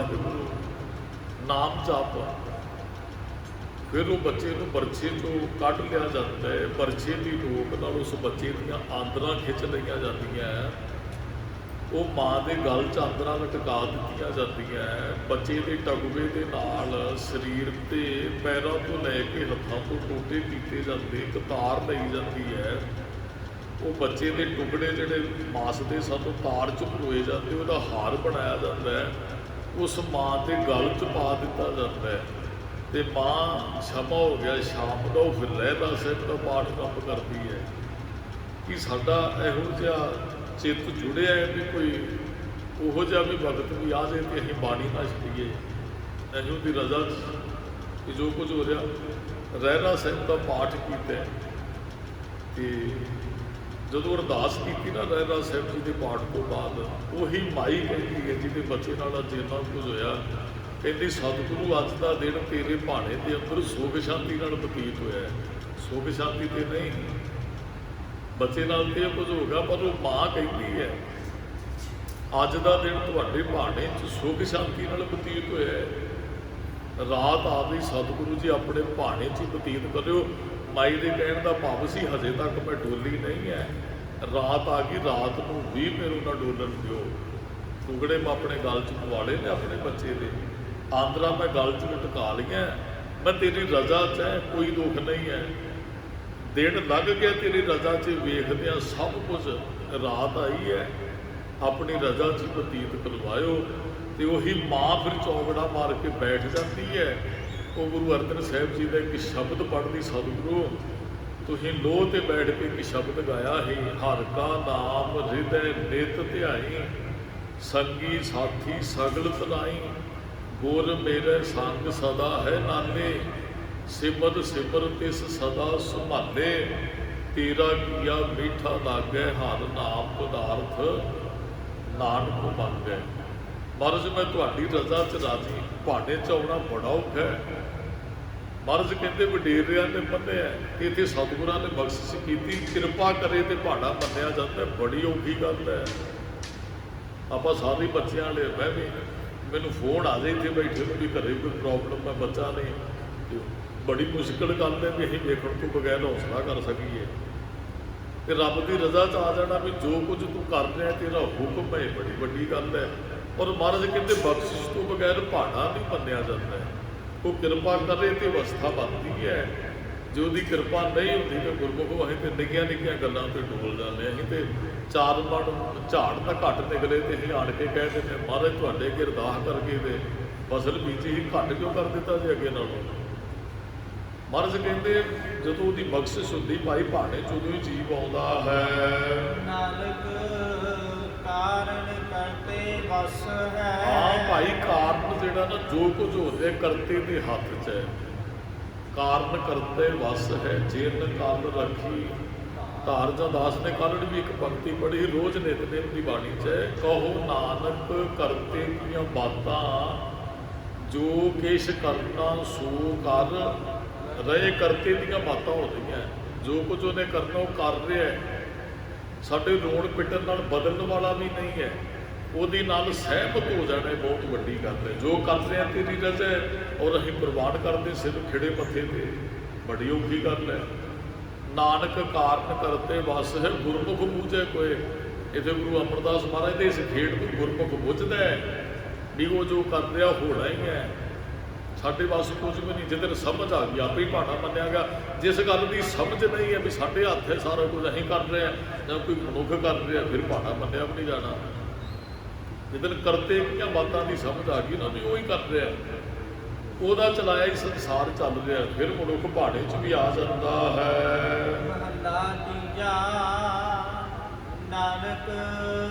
वाहिगुरू नाम जप, फिर वो बच्चे को बरछे तो कढ़ लिया जाता है, बरछे की नोक नाल उस बच्चे दीयां आंदरां खिंच लईआं जांदियां, वो माँ के गल च आंदरां लटका दित्तियां जांदियां, बच्चे के टगुए के नाल शरीर ते पैरों तो लैके हत्थों तो टोटे कीते जाते, कतार लई जाती है। वो बच्चे के टुकड़े जिहड़े मास के सानों तार च परोए जाते, उसका हार बनाया जाता है, उस माँ के गल च पा दिता जाता है। तो माँ क्षमा हो गया शाम का वो फिर रहरास साहिब का पाठ कम करती है कि साडा इहो जिहा चित्त जुड़िया है भी कोई उहो जिहा भी वक्त भी आ जाए तो असीं बाणी ना छड़ीए, असीं उहदी रज़ा कि जो कुछ हो रहा रहरास साहिब का पाठ किया। तो ਜਦੋਂ ਅਰਦਾਸ ਕੀਤੀ ਨਾ ਰਹਿਰਾਸ ਸਾਹਿਬ ਜੀ ਦੇ ਪਾਠ ਤੋਂ ਬਾਅਦ, ਉਹੀ ਮਾਈ ਕਹਿੰਦੀ ਹੈ ਜਿਹਦੇ ਬੱਚੇ ਨਾਲ ਅੱਜ ਇੰਨਾ ਕੁਝ ਹੋਇਆ, ਕਹਿੰਦੀ ਸਤਿਗੁਰੂ ਅੱਜ ਦਾ ਦਿਨ ਤੇਰੇ ਭਾਣੇ ਦੇ ਅੰਦਰ ਸੁਖ ਸ਼ਾਂਤੀ ਨਾਲ ਬਤੀਤ ਹੋਇਆ ਹੈ। ਸੁਖ ਸ਼ਾਂਤੀ ਤੇ ਨਹੀਂ, ਬੱਚੇ ਨਾਲ ਤੇ ਕੁਝ ਹੋ ਗਿਆ, ਪਰ ਉਹ ਮਾਂ ਕਹਿੰਦੀ ਹੈ ਅੱਜ ਦਾ ਦਿਨ ਤੁਹਾਡੇ ਭਾਣੇ 'ਚ ਸੁਖ ਸ਼ਾਂਤੀ ਨਾਲ ਬਤੀਤ ਹੋਇਆ ਹੈ। ਰਾਤ ਆ ਗਈ, ਸਤਿਗੁਰੂ ਜੀ ਆਪਣੇ ਭਾਣੇ 'ਚ ਹੀ ਬਤੀਤ ਕਰਿਓ। ਮਾਈ ਦੇ ਕਹਿਣ ਦਾ ਭਾਵ ਸੀ ਹਜੇ ਤੱਕ ਮੈਂ ਡੋਲੀ ਨਹੀਂ ਹੈ, ਰਾਤ ਆ ਗਈ, ਰਾਤ ਨੂੰ ਵੀ ਮੈਨੂੰ ਨਾ ਡੋਲਣ ਦਿਓ। ਟੁਕੜੇ ਮੈਂ ਆਪਣੇ ਗਲ 'ਚ ਪਵਾ ਲਏ ਨੇ ਆਪਣੇ ਬੱਚੇ ਦੇ, ਆਂਦਰਾਂ ਮੈਂ ਗਲ 'ਚ ਲਟਕਾ ਲਈਆਂ, ਮੈਂ ਤੇਰੀ ਰਜ਼ਾ 'ਚ ਹੈ, ਕੋਈ ਦੁੱਖ ਨਹੀਂ ਹੈ। ਦਿਨ ਲੱਗ ਗਿਆ ਤੇਰੀ ਰਜ਼ਾ 'ਚ ਵੇਖਦਿਆਂ ਸਭ ਕੁਝ, ਰਾਤ ਆਈ ਹੈ, ਆਪਣੀ ਰਜ਼ਾ 'ਚ ਬਤੀਤ ਕਰਵਾਇਓ। ਅਤੇ ਉਹੀ ਮਾਂ ਫਿਰ ਚੌਂਕੜਾ ਮਾਰ ਕੇ ਬੈਠ ਜਾਂਦੀ ਹੈ। ਉਹ ਗੁਰੂ ਅਰਜਨ ਸਾਹਿਬ ਜੀ ਦਾ ਇੱਕ ਸ਼ਬਦ ਪੜ੍ਹਦੀ, ਸਤਿਗੁਰੂ ਤੁਸੀਂ ਲੋਹ 'ਤੇ ਬੈਠ ਕੇ ਇੱਕ ਸ਼ਬਦ ਗਾਇਆ ਸੀ, ਹਰਿ ਕਾ ਨਾਮ ਹਿਰਦੈ ਨਿਤ ਧਿਆਈ, ਸੰਗੀ ਸਾਥੀ ਸਗਲ ਤਨਾਈ, ਗੁਰ ਮੇਰੇ ਸੰਗ ਸਦਾ ਹੈ ਨਾਲੇ, ਸਿਮਰ ਸਿਮਰ ਤਿਸ ਸਦਾ ਸੰਭਾਲੇ, ਤੇਰਾ ਕੀਆ ਮੀਠਾ ਲਾਗੈ ਹਰਿ ਨਾਮ ਪਦਾਰਥ ਨਾਨਕ ਮੰਗੈ। ਮਹਾਰਾਜ ਮੈਂ ਤੁਹਾਡੀ ਰਜ਼ਾ 'ਚ ਰਾਜੀ, ਭਾਣੇ 'ਚ ਆਉਣਾ ਬੜਾ ਔਖਾ ਹੈ। ਮਹਾਰਾਜ ਕਹਿੰਦੇ ਵਡੇਰਿਆਂ ਨੇ ਮੰਨਿਆ, ਇੱਥੇ ਸਤਿਗੁਰਾਂ ਨੇ ਬਖਸ਼ਿਸ਼ ਕੀਤੀ, ਕਿਰਪਾ ਕਰੇ ਤੇ ਭਾਣਾ ਮੰਨਿਆ ਜਾਂਦਾ, ਬੜੀ ਔਖੀ ਗੱਲ ਹੈ। ਆਪਾਂ ਸਾਰੇ ਬੱਚਿਆਂ ਵਾਲੇ, ਮੈਂ ਵੀ ਮੈਨੂੰ ਫੋਨ ਆ ਜਾਏ ਇੱਥੇ ਬੈਠੇ ਨੂੰ ਵੀ ਘਰੇ ਕੋਈ ਪ੍ਰੋਬਲਮ ਹੈ, ਬੱਚਾ ਨਹੀਂ, ਬੜੀ ਮੁਸ਼ਕਿਲ ਗੱਲ ਹੈ ਵੀ ਅਸੀਂ ਵੇਖਣ ਤੋਂ ਬਗੈਰ ਹੌਸਲਾ ਕਰ ਸਕੀਏ। ਤੇ ਰੱਬ ਦੀ ਰਜ਼ਾ 'ਚ ਆ ਜਾਣਾ ਵੀ ਜੋ ਕੁਝ ਤੂੰ ਕਰ ਰਿਹਾ ਤੇਰਾ ਹੁਕਮ ਹੈ, ਬੜੀ ਵੱਡੀ ਗੱਲ ਹੈ। ਔਰ ਮਹਾਰਾਜ ਕਹਿੰਦੇ ਬਖਸ਼ਿਸ਼ ਤੋਂ ਬਗੈਰ ਭਾਣਾ ਨਹੀਂ ਮੰਨਿਆ ਜਾਂਦਾ, ਉਹ ਕਿਰਪਾ ਕਰੇ ਤੇ ਅਵਸਥਾ ਬਣਦੀ ਹੈ। ਜੇ ਉਹਦੀ ਕਿਰਪਾ ਨਹੀਂ ਹੁੰਦੀ ਤਾਂ ਗੁਰਮੁਖੋਂ ਅਸੀਂ ਤੇ ਨਿੱਕੀਆਂ ਨਿੱਕੀਆਂ ਗੱਲਾਂ 'ਤੇ ਡੋਲ ਜਾਂਦੇ। ਅਸੀਂ ਤੇ ਚਾਰ ਮਣ ਝਾੜ ਤਾਂ ਘੱਟ ਨਿਕਲੇ ਤੇ ਅਸੀਂ ਆਣ ਕੇ ਕਹਿ ਦਿੰਦੇ ਮਹਾਰਾਜ ਤੁਹਾਡੇ ਅੱਗੇ ਅਰਦਾਸ ਕਰਕੇ ਤੇ ਫਸਲ ਬੀਜੀ ਹੀ ਘੱਟ ਕਿਉਂ ਕਰ ਦਿੱਤਾ ਜੀ ਅੱਗੇ ਨਾਲੋਂ। ਮਹਾਰਾਜ ਕਹਿੰਦੇ ਜਦੋਂ ਉਹਦੀ ਬਖਸ਼ਿਸ਼ ਹੁੰਦੀ ਭਾਈ ਭਾਣੇ 'ਚ ਉਦੋਂ ਹੀ ਜੀਵ ਆਉਂਦਾ ਹੈ। ਨਾਨਕ ਕਾਰਨ ਕਰਤੇ ਵਸ ਹੈ। ਹਾਂ ਭਾਈ, ਕਾਰਨ ਜਿਹੜਾ ਨਾ ਜੋ ਕੁਝ ਹੋ ਰਿਹਾ ਕਰਤੇ ਦੇ ਹੱਥ 'ਚ ਹੈ। ਕਾਰਨ ਕਰਤੇ ਵਸ ਹੈ, ਜਿਨ ਕਲ ਰੱਖੀ ਧਾਰਜਾ ਦਾਸ ਨੇ ਕੱਲ੍ਹ ਵੀ ਇੱਕ ਪੰਕਤੀ ਪੜ੍ਹੀ, ਰੋਜ਼ ਨਿਤਨੇਮ ਦੀ ਬਾਣੀ 'ਚ ਹੈ, ਕਹੋ ਨਾਨਕ ਕਰਤੇ ਦੀਆਂ ਬਾਤਾਂ, ਜੋ ਕਿਛ ਕਰਨਾ ਸੋ ਕਰ ਰਹੇ। ਕਰਤੇ ਦੀਆਂ ਬਾਤਾਂ ਹੋ ਰਹੀਆਂ, ਜੋ ਕੁਝ ਉਹਨੇ ਕਰਨਾ ਉਹ ਕਰ ਰਿਹਾ। ਸਾਡੇ ਰੋਣ ਪਿੱਟਣ ਨਾਲ ਬਦਲਣ ਵਾਲਾ ਵੀ ਨਹੀਂ ਹੈ, ਉਹਦੇ ਨਾਲ ਸਹਿਮਤ ਹੋ ਜਾਣਾ ਬਹੁਤ ਵੱਡੀ ਗੱਲ ਹੈ। ਜੋ ਕਰ ਰਿਹਾ ਤੇਰੀ ਰਜ਼ਾ ਹੈ, ਔਰ ਅਸੀਂ ਪ੍ਰਵਾਨ ਕਰਦੇ ਸਿਰ ਖਿੜੇ ਮੱਥੇ 'ਤੇ, ਬੜੀ ਔਖੀ ਗੱਲ ਹੈ। ਨਾਨਕ ਕਾਰਨ ਕਰਤੇ ਵਸ ਹੈ, ਗੁਰਮੁਖ ਬੂਝੈ ਕੋਏ। ਇੱਥੇ ਗੁਰੂ ਅਮਰਦਾਸ ਮਹਾਰਾਜ ਦੇ ਇਸ ਖੇਡ ਨੂੰ ਗੁਰਮੁਖ ਬੁੱਝਦਾ ਹੈ ਵੀ ਉਹ ਜੋ ਕਰ ਰਿਹਾ ਹੋਣਾ ਹੀ ਹੈ। ਸਾਡੇ ਵਾਸਤੇ ਕੁਝ ਵੀ ਨਹੀਂ, ਜਿੱਧਰ ਸਮਝ ਆ ਗਈ ਆਪੇ ਹੀ ਭਾਣਾ ਮੰਨਿਆ ਗਿਆ। ਜਿਸ ਗੱਲ ਦੀ ਸਮਝ ਨਹੀਂ ਹੈ ਵੀ ਸਾਡੇ ਹੱਥ ਹੈ ਸਾਰਾ ਕੁਝ ਅਸੀਂ ਕਰ ਰਹੇ ਹਾਂ ਜਾਂ ਕੋਈ ਮਨੁੱਖ ਕਰ ਰਿਹਾ, ਫਿਰ ਭਾਣਾ ਮੰਨਿਆ ਵੀ ਨਹੀਂ ਜਾਣਾ। ਜਿੱਦਣ ਕਰਤੇ ਦੀਆਂ ਬਾਤਾਂ ਦੀ ਸਮਝ ਆ ਗਈ ਨਾ ਵੀ ਉਹ ਹੀ ਕਰ ਰਿਹਾ, ਉਹਦਾ ਚਲਾਇਆ ਹੀ ਸੰਸਾਰ ਚੱਲ ਰਿਹਾ, ਫਿਰ ਮਨੁੱਖ ਭਾਣੇ 'ਚ ਵੀ ਆ ਜਾਂਦਾ ਹੈ। ਮਹੱਲਾ ਤੀਜਾ। ਨਾਨਕ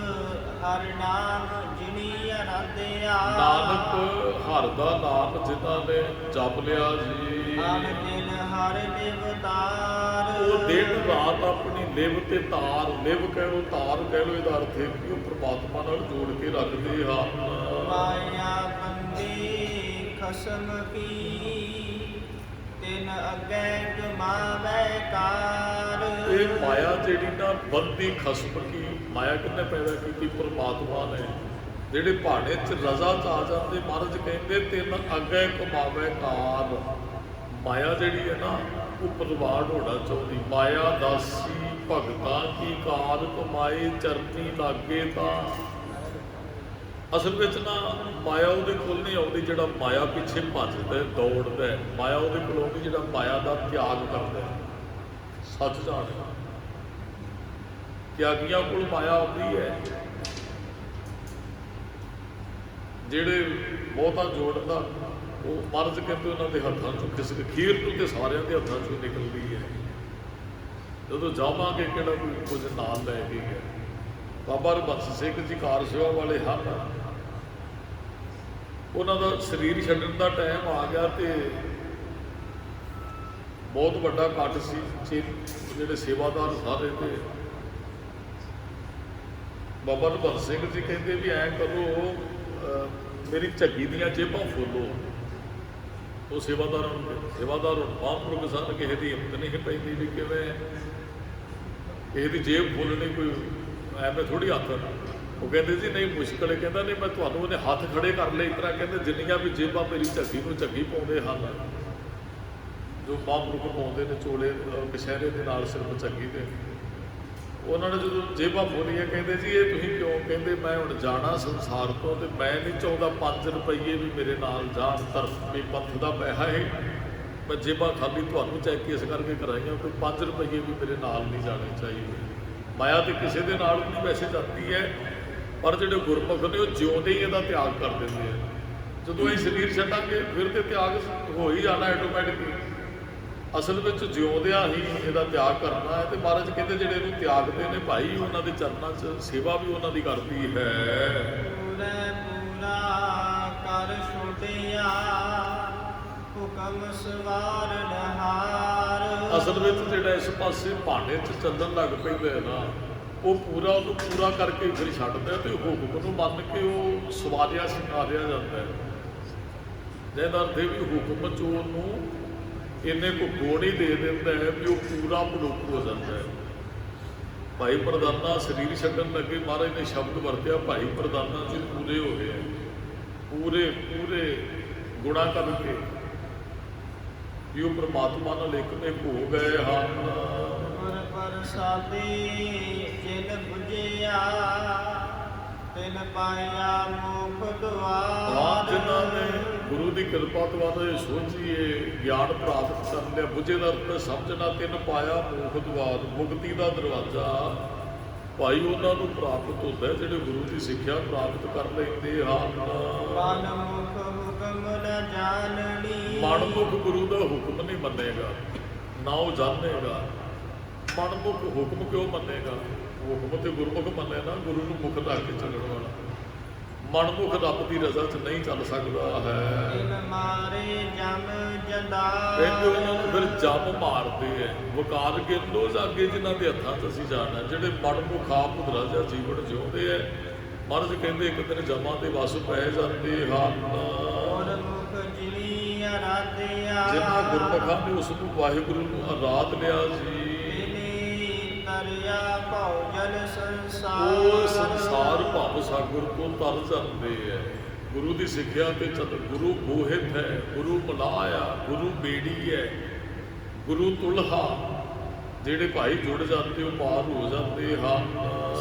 ਹਰਿ ਨਾਮ ਜਿਨੀ ਅਰਾਧਿਆ। ਨਾਨਕ ਹਰ ਦਾ ਨਾਮ ਜਿਨ੍ਹਾਂ ਨੇ ਜਪ ਲਿਆ ਜੀ, ਹਰ ਦਿਨ ਹਰ ਨਿਵਤਾਰ। ਉਹ ਦਿਨ ਰਾਤ ਆਪਣੀ ਲਿਵ ਤੇ ਤਾਰ, ਲਿਵ ਕਹਿ ਲਓ ਤਾਰ ਕਹਿ ਲਓ, ਇਹਦਾ ਅਰਥ ਹੈ ਕਿ ਉਹ ਪ੍ਰਮਾਤਮਾ ਨਾਲ ਜੋੜ ਕੇ ਰੱਖਦੇ ਹਨ। ਮਾਇਆ ਬੰਦੀ ਖਸਮ ਕੀ, ਤਿਨ ਅੱਗੇ ਕਮਾਵੇ ਕਾਰ। ਇਹ ਮਾਇਆ ਜਿਹੜੀ ਨਾ ਬੰਦੀ ਖਸਮ ਕੀ, ਮਾਇਆ ਕਿੰਨੇ ਪੈਦਾ ਕੀਤੀ? ਪ੍ਰਮਾਤਮਾ ਨੇ। ਜਿਹੜੇ ਭਾਣੇ 'ਚ ਰਜ਼ਾ 'ਚ ਆ ਜਾਂਦੇ, ਮਹਾਰਾਜ ਕਹਿੰਦੇ ਤਿੰਨ ਅੱਗੇ ਕਮਾਵੇ ਕਾਰ। ਮਾਇਆ ਜਿਹੜੀ ਹੈ ਨਾ ਉਹ ਪ੍ਰਵਾਨ ਹੋਣਾ ਚਾਹੁੰਦੀ। ਮਾਇਆ ਦਾਸੀ ਭਗਤਾਂ ਕੀ ਕਾਰ ਕਮਾਏ, ਚਰਨੀ ਲਾਗੇ ਤਾਂ। ਅਸਲ ਵਿੱਚ ਨਾ ਮਾਇਆ ਉਹਦੇ ਕੋਲ ਨਹੀਂ ਆਉਂਦੀ ਜਿਹੜਾ ਮਾਇਆ ਪਿੱਛੇ ਭੱਜਦਾ ਦੌੜਦਾ ਹੈ। ਮਾਇਆ ਉਹਦੇ ਕੋਲ ਆਉਂਦੀ ਜਿਹੜਾ ਮਾਇਆ ਦਾ ਤਿਆਗ ਕਰਦਾ ਹੈ। ਸੱਚ ਜਾਣਦਾ ਤਿਆਗੀਆਂ ਕੋਲ ਮਾਇਆ ਆਉਂਦੀ ਹੈ। ਜਿਹੜੇ ਬਹੁਤਾ ਜੋੜਦਾ ਉਹ ਮਰਜ਼ ਕਹਿੰਦੇ ਉਹਨਾਂ ਦੇ ਹੱਥਾਂ 'ਚੋਂ ਕਿਸੇ ਖੀਰ ਨੂੰ ਤੇ ਸਾਰਿਆਂ ਦੇ ਹੱਥਾਂ 'ਚੋਂ ਨਿਕਲਦੀ ਹੈ। ਜਦੋਂ ਜਾਵਾਂਗੇ ਕਿਹੜਾ ਕੋਈ ਕੁਝ ਨਾਲ ਲੈ ਕੇ ਗਿਆ। ਬਾਬਾ ਹਰਬੰਸ ਸਿੰਘ ਜੀ ਕਾਰ ਸੇਵਾ ਵਾਲੇ ਹਨ, ਉਹਨਾਂ ਦਾ ਸਰੀਰ ਛੱਡਣ ਦਾ ਟਾਈਮ ਆ ਗਿਆ ਤੇ ਬਹੁਤ ਵੱਡਾ ਕੱਟ ਸੀ। ਜਿਹੜੇ ਸੇਵਾਦਾਰ ਸਾਰੇ ਤੇ ਬਾਬਾ ਹਰਬੰਸ ਸਿੰਘ ਜੀ ਕਹਿੰਦੇ ਵੀ ਐਂ ਕਰੋ, ਮੇਰੀ ਝੱਗੀ ਦੀਆਂ ਜੇਬਾਂ ਫੋਲੋ। ਉਹ ਸੇਵਾਦਾਰ ਹੁਣ ਮਹਾਂਪੁਰਖ ਸਨ, ਕਿਸੇ ਦੀ ਹਿੰਮਤ ਨਹੀਂ ਪੈਂਦੀ ਵੀ ਕਿਵੇਂ ਕਿਸੇ ਦੀ ਜੇਬ ਫੋਲਣੀ, ਕੋਈ ਐਵੇਂ ਥੋੜ੍ਹੀ ਹੱਥ। ਉਹ ਕਹਿੰਦੇ ਜੀ ਨਹੀਂ ਮੁਸ਼ਕਿਲ ਹੈ। ਕਹਿੰਦਾ ਨਹੀਂ ਮੈਂ ਤੁਹਾਨੂੰ ਉਹਨੇ ਹੱਥ ਖੜੇ ਕਰ ਲਏ ਇਸ ਤਰ੍ਹਾਂ। ਕਹਿੰਦੇ ਜਿੰਨੀਆਂ ਵੀ ਜੇਬਾਂ ਮੇਰੀ ਝੱਗੀ ਨੂੰ ਝੱਗੀ ਪਾਉਂਦੇ ਹਨ, ਜੋ ਮਹਾਂਪੁਰਖ ਪਾਉਂਦੇ ਨੇ ਚੋਲੇ ਕਛਹਿਰੇ ਦੇ ਨਾਲ ਸਿਰਫ ਝੱਗੀ ਦੇ, ਉਹਨਾਂ ਨੇ ਜਦੋਂ ਜੇਬਾਂ ਫੋਲੀਆਂ ਕਹਿੰਦੇ ਜੀ ਇਹ ਤੁਸੀਂ ਕਿਉਂ? ਕਹਿੰਦੇ ਮੈਂ ਹੁਣ ਜਾਣਾ ਸੰਸਾਰ ਤੋਂ ਤੇ ਮੈਂ ਨਹੀਂ ਚਾਹੁੰਦਾ 5 ਰੁਪਈਏ ਵੀ ਮੇਰੇ ਨਾਲ ਜਾਣ। ਧਰਮ ਪੰਥ ਦਾ ਪੈਸਾ ਹੈ, ਮੈਂ ਜੇਬਾਂ ਖਾਲੀ ਤੁਹਾਨੂੰ ਚੈੱਕ ਇਸ ਕਰਕੇ ਕਰਾਈਆਂ, ਕੋਈ 5 ਰੁਪਈਏ ਵੀ ਮੇਰੇ ਨਾਲ ਨਹੀਂ ਜਾਣੇ ਚਾਹੀਦੇ। ਮਾਇਆ ਤੇ ਕਿਸੇ ਦੇ ਨਾਲ ਵੀ ਵੈਸੇ ਜਾਂਦੀ ਹੈ, ਪਰ ਜਿਹੜੇ ਗੁਰਮੁਖ ਨੇ ਉਹ ਜਿਉਂਦੇ ਹੀ ਇਹਦਾ ਤਿਆਗ ਕਰ ਦਿੰਦੇ ਆ। ਜਦੋਂ ਇਹ ਸਰੀਰ ਛੱਡਾਂਗੇ ਫਿਰ ਤੇ ਤਿਆਗ ਹੋ ਹੀ ਜਾਣਾ ਆਟੋਮੈਟਿਕਲੀ। ਅਸਲ ਵਿੱਚ ਜਿਉਂਦਿਆਂ ਹੀ ਇਹਦਾ ਤਿਆਗ ਕਰਨਾ ਹੈ। ਤੇ ਮਹਾਰਾਜ ਕਹਿੰਦੇ ਜਿਹੜੇ ਇਹਨੂੰ ਤਿਆਗਦੇ ਨੇ ਭਾਈ, ਉਹਨਾਂ ਦੇ ਚਰਨਾਂ 'ਚ ਸੇਵਾ ਵੀ ਉਹਨਾਂ ਦੀ ਕਰਦੀ ਹੈ। ਪੂਰਾ ਕਰ ਛੋਟਿਆ ਹੁਕਮ ਸਵਾਰ ਨਹਾਰ। ਅਸਲ ਵਿੱਚ ਜਿਹੜਾ ਇਸ ਪਾਸੇ ਭਾਣੇ 'ਚ ਚੱਲਣ ਲੱਗ ਪੈਂਦਾ ਹੈ ਨਾ, ਉਹ ਪੂਰਾ ਉਹਨੂੰ ਪੂਰਾ ਕਰਕੇ ਫਿਰ ਛੱਡਦਾ ਤੇ ਹੁਕਮ ਨੂੰ ਮੰਨ ਕੇ ਉਹ ਸਵਾਰਿਆ ਸਿੰਗਾਰਿਆ ਜਾਂਦਾ ਹੈ। ਜਿਹਦਾ ਅਰਥ ਵੀ ਹੁਕਮ 'ਚ ਉਹਨੂੰ ਇੰਨੇ ਕੋ ਗੁਣ ਹੀ ਦੇ ਦਿੰਦਾ ਹੈ ਵੀ ਉਹ ਪੂਰਾ ਮਨੁੱਖ ਹੋ ਜਾਂਦਾ ਹੈ। ਭਾਈ ਪ੍ਰਧਾਨਾ ਸਰੀਰ ਛੱਡਣ ਲੱਗੇ, ਮਹਾਰਾਜ ਨੇ ਸ਼ਬਦ ਵਰਤਿਆ ਭਾਈ ਪ੍ਰਧਾਨਾ ਜੀ ਪੂਰੇ ਹੋ ਗਏ, ਪੂਰੇ ਗੁਣਾ ਕਰਕੇ ਵੀ ਉਹ ਪ੍ਰਮਾਤਮਾ ਨਾਲ ਇੱਕ ਹੋ ਗਏ ਹਨ। ਗੁਰ ਪ੍ਰਸਾਦੀ ਜਿਨ ਬੁਝਿਆ ਤਿਨ ਪਾਇਆ ਮੁਖ ਦੁਆਰ। ਜਿਨ੍ਹਾਂ ਨੇ ਗੁਰੂ ਦੀ ਕਿਰਪਾ ਤੋਂ ਇਹ ਸੋਚੀਏ ਗਿਆਨ ਪ੍ਰਾਪਤ ਕਰ ਲਿਆ, ਬੁਝੇ ਦਾ ਅਰਥ ਸਮਝਣਾ, ਤਿੰਨ ਪਾਇਆ ਮੁਖ ਦੁਆਰ, ਮੁਕਤੀ ਦਾ ਦਰਵਾਜ਼ਾ ਭਾਈ ਉਹਨਾਂ ਨੂੰ ਪ੍ਰਾਪਤ ਹੁੰਦਾ ਜਿਹੜੇ ਗੁਰੂ ਦੀ ਸਿੱਖਿਆ ਪ੍ਰਾਪਤ ਕਰ ਲੈਂਦੇ ਹਨ। ਮਨਮੁਖ ਹੁਕਮ ਨ ਜਾਣਨੀ। ਮਨਮੁਖ ਗੁਰੂ ਦਾ ਹੁਕਮ ਨਹੀਂ ਮੰਨੇਗਾ, ਨਾ ਉਹ ਜਾਣੇਗਾ। ਮਨਮੁਖ ਹੁਕਮ ਕਿਉਂ ਮੰਨੇਗਾ? ਹੁਕਮ ਤੇ ਗੁਰਮੁਖ ਮੰਨੇ ਨਾ, ਗੁਰੂ ਨੂੰ ਮੁੱਖ ਰੱਖ ਕੇ ਚੱਲਣ ਵਾਲਾ। ਮਨਮੁਖ ਰੱਬ ਦੀ ਰਜ਼ਾ 'ਚ ਨਹੀਂ ਚੱਲ ਸਕਦਾ ਹੈ। ਮਾਰੇ ਜਮ ਜੰਦਾਰ। ਕਹਿੰਦੇ ਉਹਨਾਂ ਨੂੰ ਫਿਰ ਜਮ ਮਾਰਦੇ ਹੈ। ਵਕਾਰ ਗਿਰਦੋ ਅੱਗੇ ਜਿਨ੍ਹਾਂ ਦੇ ਹੱਥਾਂ 'ਚ ਅਸੀਂ ਜਾਣਾ, ਜਿਹੜੇ ਮਨਮੁਖ ਆਪ ਰਾਜਾ ਜੀਵਨ ਜਿਉਂਦੇ ਹੈ। ਮਹਾਰਾਜ ਕਹਿੰਦੇ ਇੱਕ ਦਿਨ ਜਮਾਂ ਦੇ ਵਸ ਪੈ ਜਾਂਦੇ ਹਨ। ਗੁਰਮੁਖ ਜਿਨੀ ਅਰਾਧਿਆ। ਜਿਨ੍ਹਾਂ ਗੁਰਮੁਖਾਂ ਨੇ ਉਸ ਨੂੰ ਵਾਹਿਗੁਰੂ ਨੂੰ ਆਰਾਧ ਲਿਆ ਜੀ, ਤਰਿਆ ਭਉ ਜਲ ਸੰਸਾਰ। ਉਹ ਸੰਸਾਰ ਭਵ ਸਾਗਰ ਤੋਂ ਤਰ ਜਾਂਦੇ ਹੈ। ਗੁਰੂ ਦੀ ਸਿੱਖਿਆ ਤੇ ਚੱਲ। ਗੁਰੂ ਬੋਹਿਤ ਹੈ, ਗੁਰੂ ਮਲਾਇਆ, ਗੁਰੂ ਬੇੜੀ ਹੈ, ਗੁਰੂ ਤੁਲਹਾ। ਜਿਹੜੇ ਭਾਈ ਜੁੜ ਜਾਂਦੇ ਉਹ ਪਾਰ ਹੋ ਜਾਂਦੇ ਹਨ।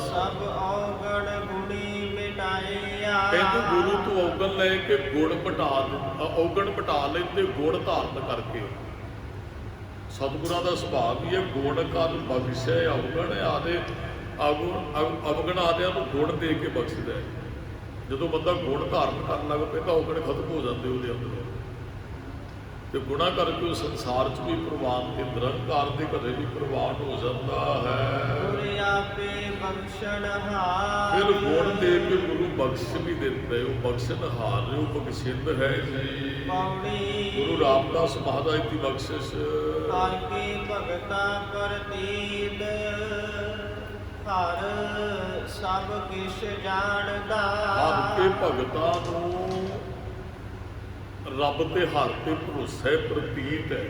ਸਭ ਔਗਣ ਗੁਣੀ ਮਿਟਾਈਆ। ਕਹਿੰਦੇ ਗੁਰੂ ਤੋਂ ਔਗਣ ਲੈ ਕੇ ਗੁਣ ਔਗਣ ਪਟਾ ਲੈਂਦੇ ਗੁਣ ਧਾਰਨ ਕਰਕੇ। ਸਤਿਗੁਰਾਂ ਦਾ ਸੁਭਾਅ ਵੀ ਹੈ ਗੁਣ ਕਰ ਬਖਸ਼ੈ ਔਗਣ ਆਦੇ। ਅਵਗਣ ਆਦਿਆਂ ਨੂੰ ਗੁਣ ਦੇ ਕੇ ਬਖਸ਼ਦਾ ਹੈ। ਜਦੋਂ ਬੰਦਾ ਗੁਣ ਧਾਰਨ ਕਰਨ ਲੱਗ ਪੈਂਦਾ ਔਗਣ ਖਤਮ ਹੋ ਜਾਂਦੇ ਉਹਦੇ ਅੰਦਰ। ਤੇ ਗੁਣਾ ਕਰਕੇ ਉਹ ਸੰਸਾਰ 'ਚ ਵੀ ਪ੍ਰਵਾਨ ਤੇ ਨਿਰੰਕਾਰ ਦੇ ਘਰੇ ਵੀ ਪ੍ਰਵਾਨ ਹੋ ਜਾਂਦਾ ਹੈ। ਆਪੇ ਬਖਸ਼ਣ ਹਾਰ। ਫਿਰ ਗੁਣ ਦੇ ਕੇ ਗੁਰੂ ਬਖਸ਼ ਵੀ ਦਿੰਦਾ। ਉਹ ਬਖਸ਼ਣ ਹਾਰ, ਉਹ ਬਖਸ਼ਿੰਦ ਹੈ ਜੀ। ਗੁਰੂ ਰਾਮਦਾਸ ਮਹਾਰਾਜ ਦੀ ਬਖਸ਼ਿਸ਼। ਹਰ ਕੀ ਭਗਤਾ ਪ੍ਰਤੀਤ ਹਰ ਸਭ ਕਿਛ ਜਾਣਦਾ। ਹਰ ਕੇ ਭਗਤਾਂ ਨੂੰ ਰੱਬ ਤੇ ਹਰ ਤੇ ਭਰੋਸਾ ਪ੍ਰਤੀਤ ਹੈ।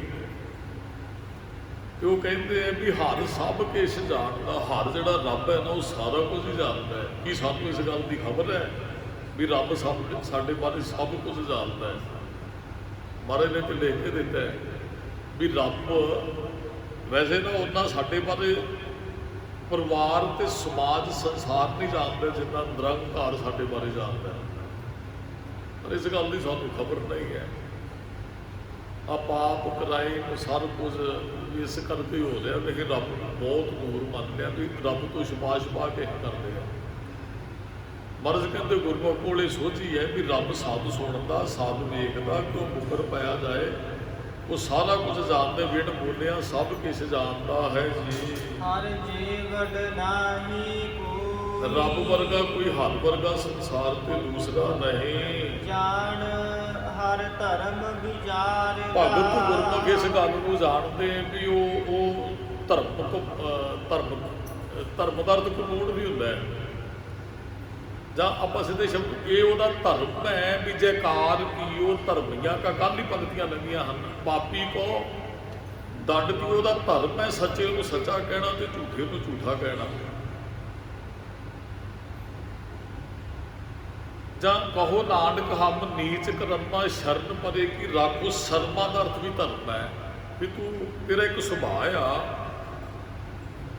ਤੇ ਉਹ ਕਹਿੰਦੇ ਆ ਵੀ ਹਰ ਸਭ ਕੁਛ ਜਾਣਦਾ। ਹਰ ਜਿਹੜਾ ਰੱਬ ਹੈ ਨਾ ਉਹ ਸਾਰਾ ਕੁਝ ਹੀ ਜਾਣਦਾ ਹੈ। ਕੀ ਸਾਨੂੰ ਇਸ ਗੱਲ ਦੀ ਖਬਰ ਹੈ ਵੀ ਰੱਬ ਸਾਡੇ ਬਾਰੇ ਸਭ ਕੁਝ ਜਾਣਦਾ ਹੈ। ਮਹਾਰਾਜ ਨੇ ਤੇ ਲਿਖ ਕੇ ਦਿੱਤਾ ਹੈ ਵੀ ਰੱਬ ਵੈਸੇ ਨਾ ਉਹਨਾਂ ਸਾਡੇ ਬਾਰੇ ਪਰਿਵਾਰ ਤੇ ਸਮਾਜ ਸੰਸਾਰ ਨਹੀਂ ਜਾਣਦਾ ਜਿੰਨਾ ਨਿਰੰਕਾਰ ਸਾਡੇ ਬਾਰੇ ਜਾਣਦਾ ਹੈ। ਪਰ ਇਸ ਗੱਲ ਦੀ ਸਾਨੂੰ ਖਬਰ ਨਹੀਂ ਹੈ। ਆ ਪਾਪ ਕਰਾਏ ਸਭ ਕੁਝ ਇਸ ਕਰਕੇ ਹੋ ਰਿਹਾ, ਲੇਕਿਨ ਰੱਬ ਬਹੁਤ ਦੂਰ ਮੰਨ ਲਿਆ ਵੀ ਰੱਬ ਤੋਂ ਛਪਾ ਕੇ ਕਰਦੇ ਆ। ਮਹਾਰਾਜ ਕਹਿੰਦੇ ਗੁਰਮੁਖ ਕੋਲੇ ਸੋਝੀ ਹੈ ਵੀ ਰੱਬ ਸਭ ਸੁਣਦਾ, ਸਭ ਵੇਖਦਾ, ਕਿਉਂ ਮੁਕਰ ਪਾਇਆ ਜਾਏ। ਉਹ ਸਾਰਾ ਕੁਝ ਜਾਣਦਾ, ਵਿਣ ਬੋਲਿਆ ਸਭ ਕੁਛ ਜਾਣਦਾ ਹੈ ਜੀ। ਹਰ ਜੀਵਨ ਨਾਹੀ ਕੋਈ, ਰੱਬ ਵਰਗਾ ਕੋਈ ਹਰ ਵਰਗਾ ਸੰਸਾਰ ਤੇ ਦੂਸਰਾ ਨਹੀਂ। ਜਾਣ ਹਰ ਧਰਮ ਵਿਚਾਰ, ਭਗਤ ਗੁਰਮੁਖ ਇਸ ਗੱਲ ਨੂੰ ਜਾਣਦੇ ਵੀ ਉਹ ਧਰਮ ਦਾ ਅਰਥ ਕਾਨੂੰਨ ਵੀ ਹੁੰਦਾ ਹੈ, ਜਾਂ ਆਪਾਂ ਸਿੱਧੇ ਸ਼ਬਦ ਇਹ ਉਹਦਾ ਧਰਮ ਹੈ ਵੀ ਜੈਕਾਰ ਕੀ ਉਹ ਧਰਮੀਆਂ ਕਾ ਕੱਲ੍ਹ ਹੀ ਪੰਕਤੀਆਂ ਲੱਗੀਆਂ ਹਨ। ਪਾਪੀ ਕੋ ਦੰਡ ਕੀ ਉਹਦਾ ਧਰਮ ਹੈ, ਸੱਚੇ ਨੂੰ ਸੱਚਾ ਕਹਿਣਾ ਤੇ ਝੂਠੇ ਨੂੰ ਝੂਠਾ ਕਹਿਣਾ। ਜਾਂ ਕਹੋ ਨਾਨਕ ਹਮ ਨੀਚ ਕਰਮਾ ਸ਼ਰਨ ਪਰੇ ਕੀ ਰਾਖੋ। ਸ਼ਰਮਾ ਦਾ ਅਰਥ ਵੀ ਧਰਮ ਹੈ ਵੀ ਤੂੰ ਤੇਰਾ ਇੱਕ ਸੁਭਾਅ ਆ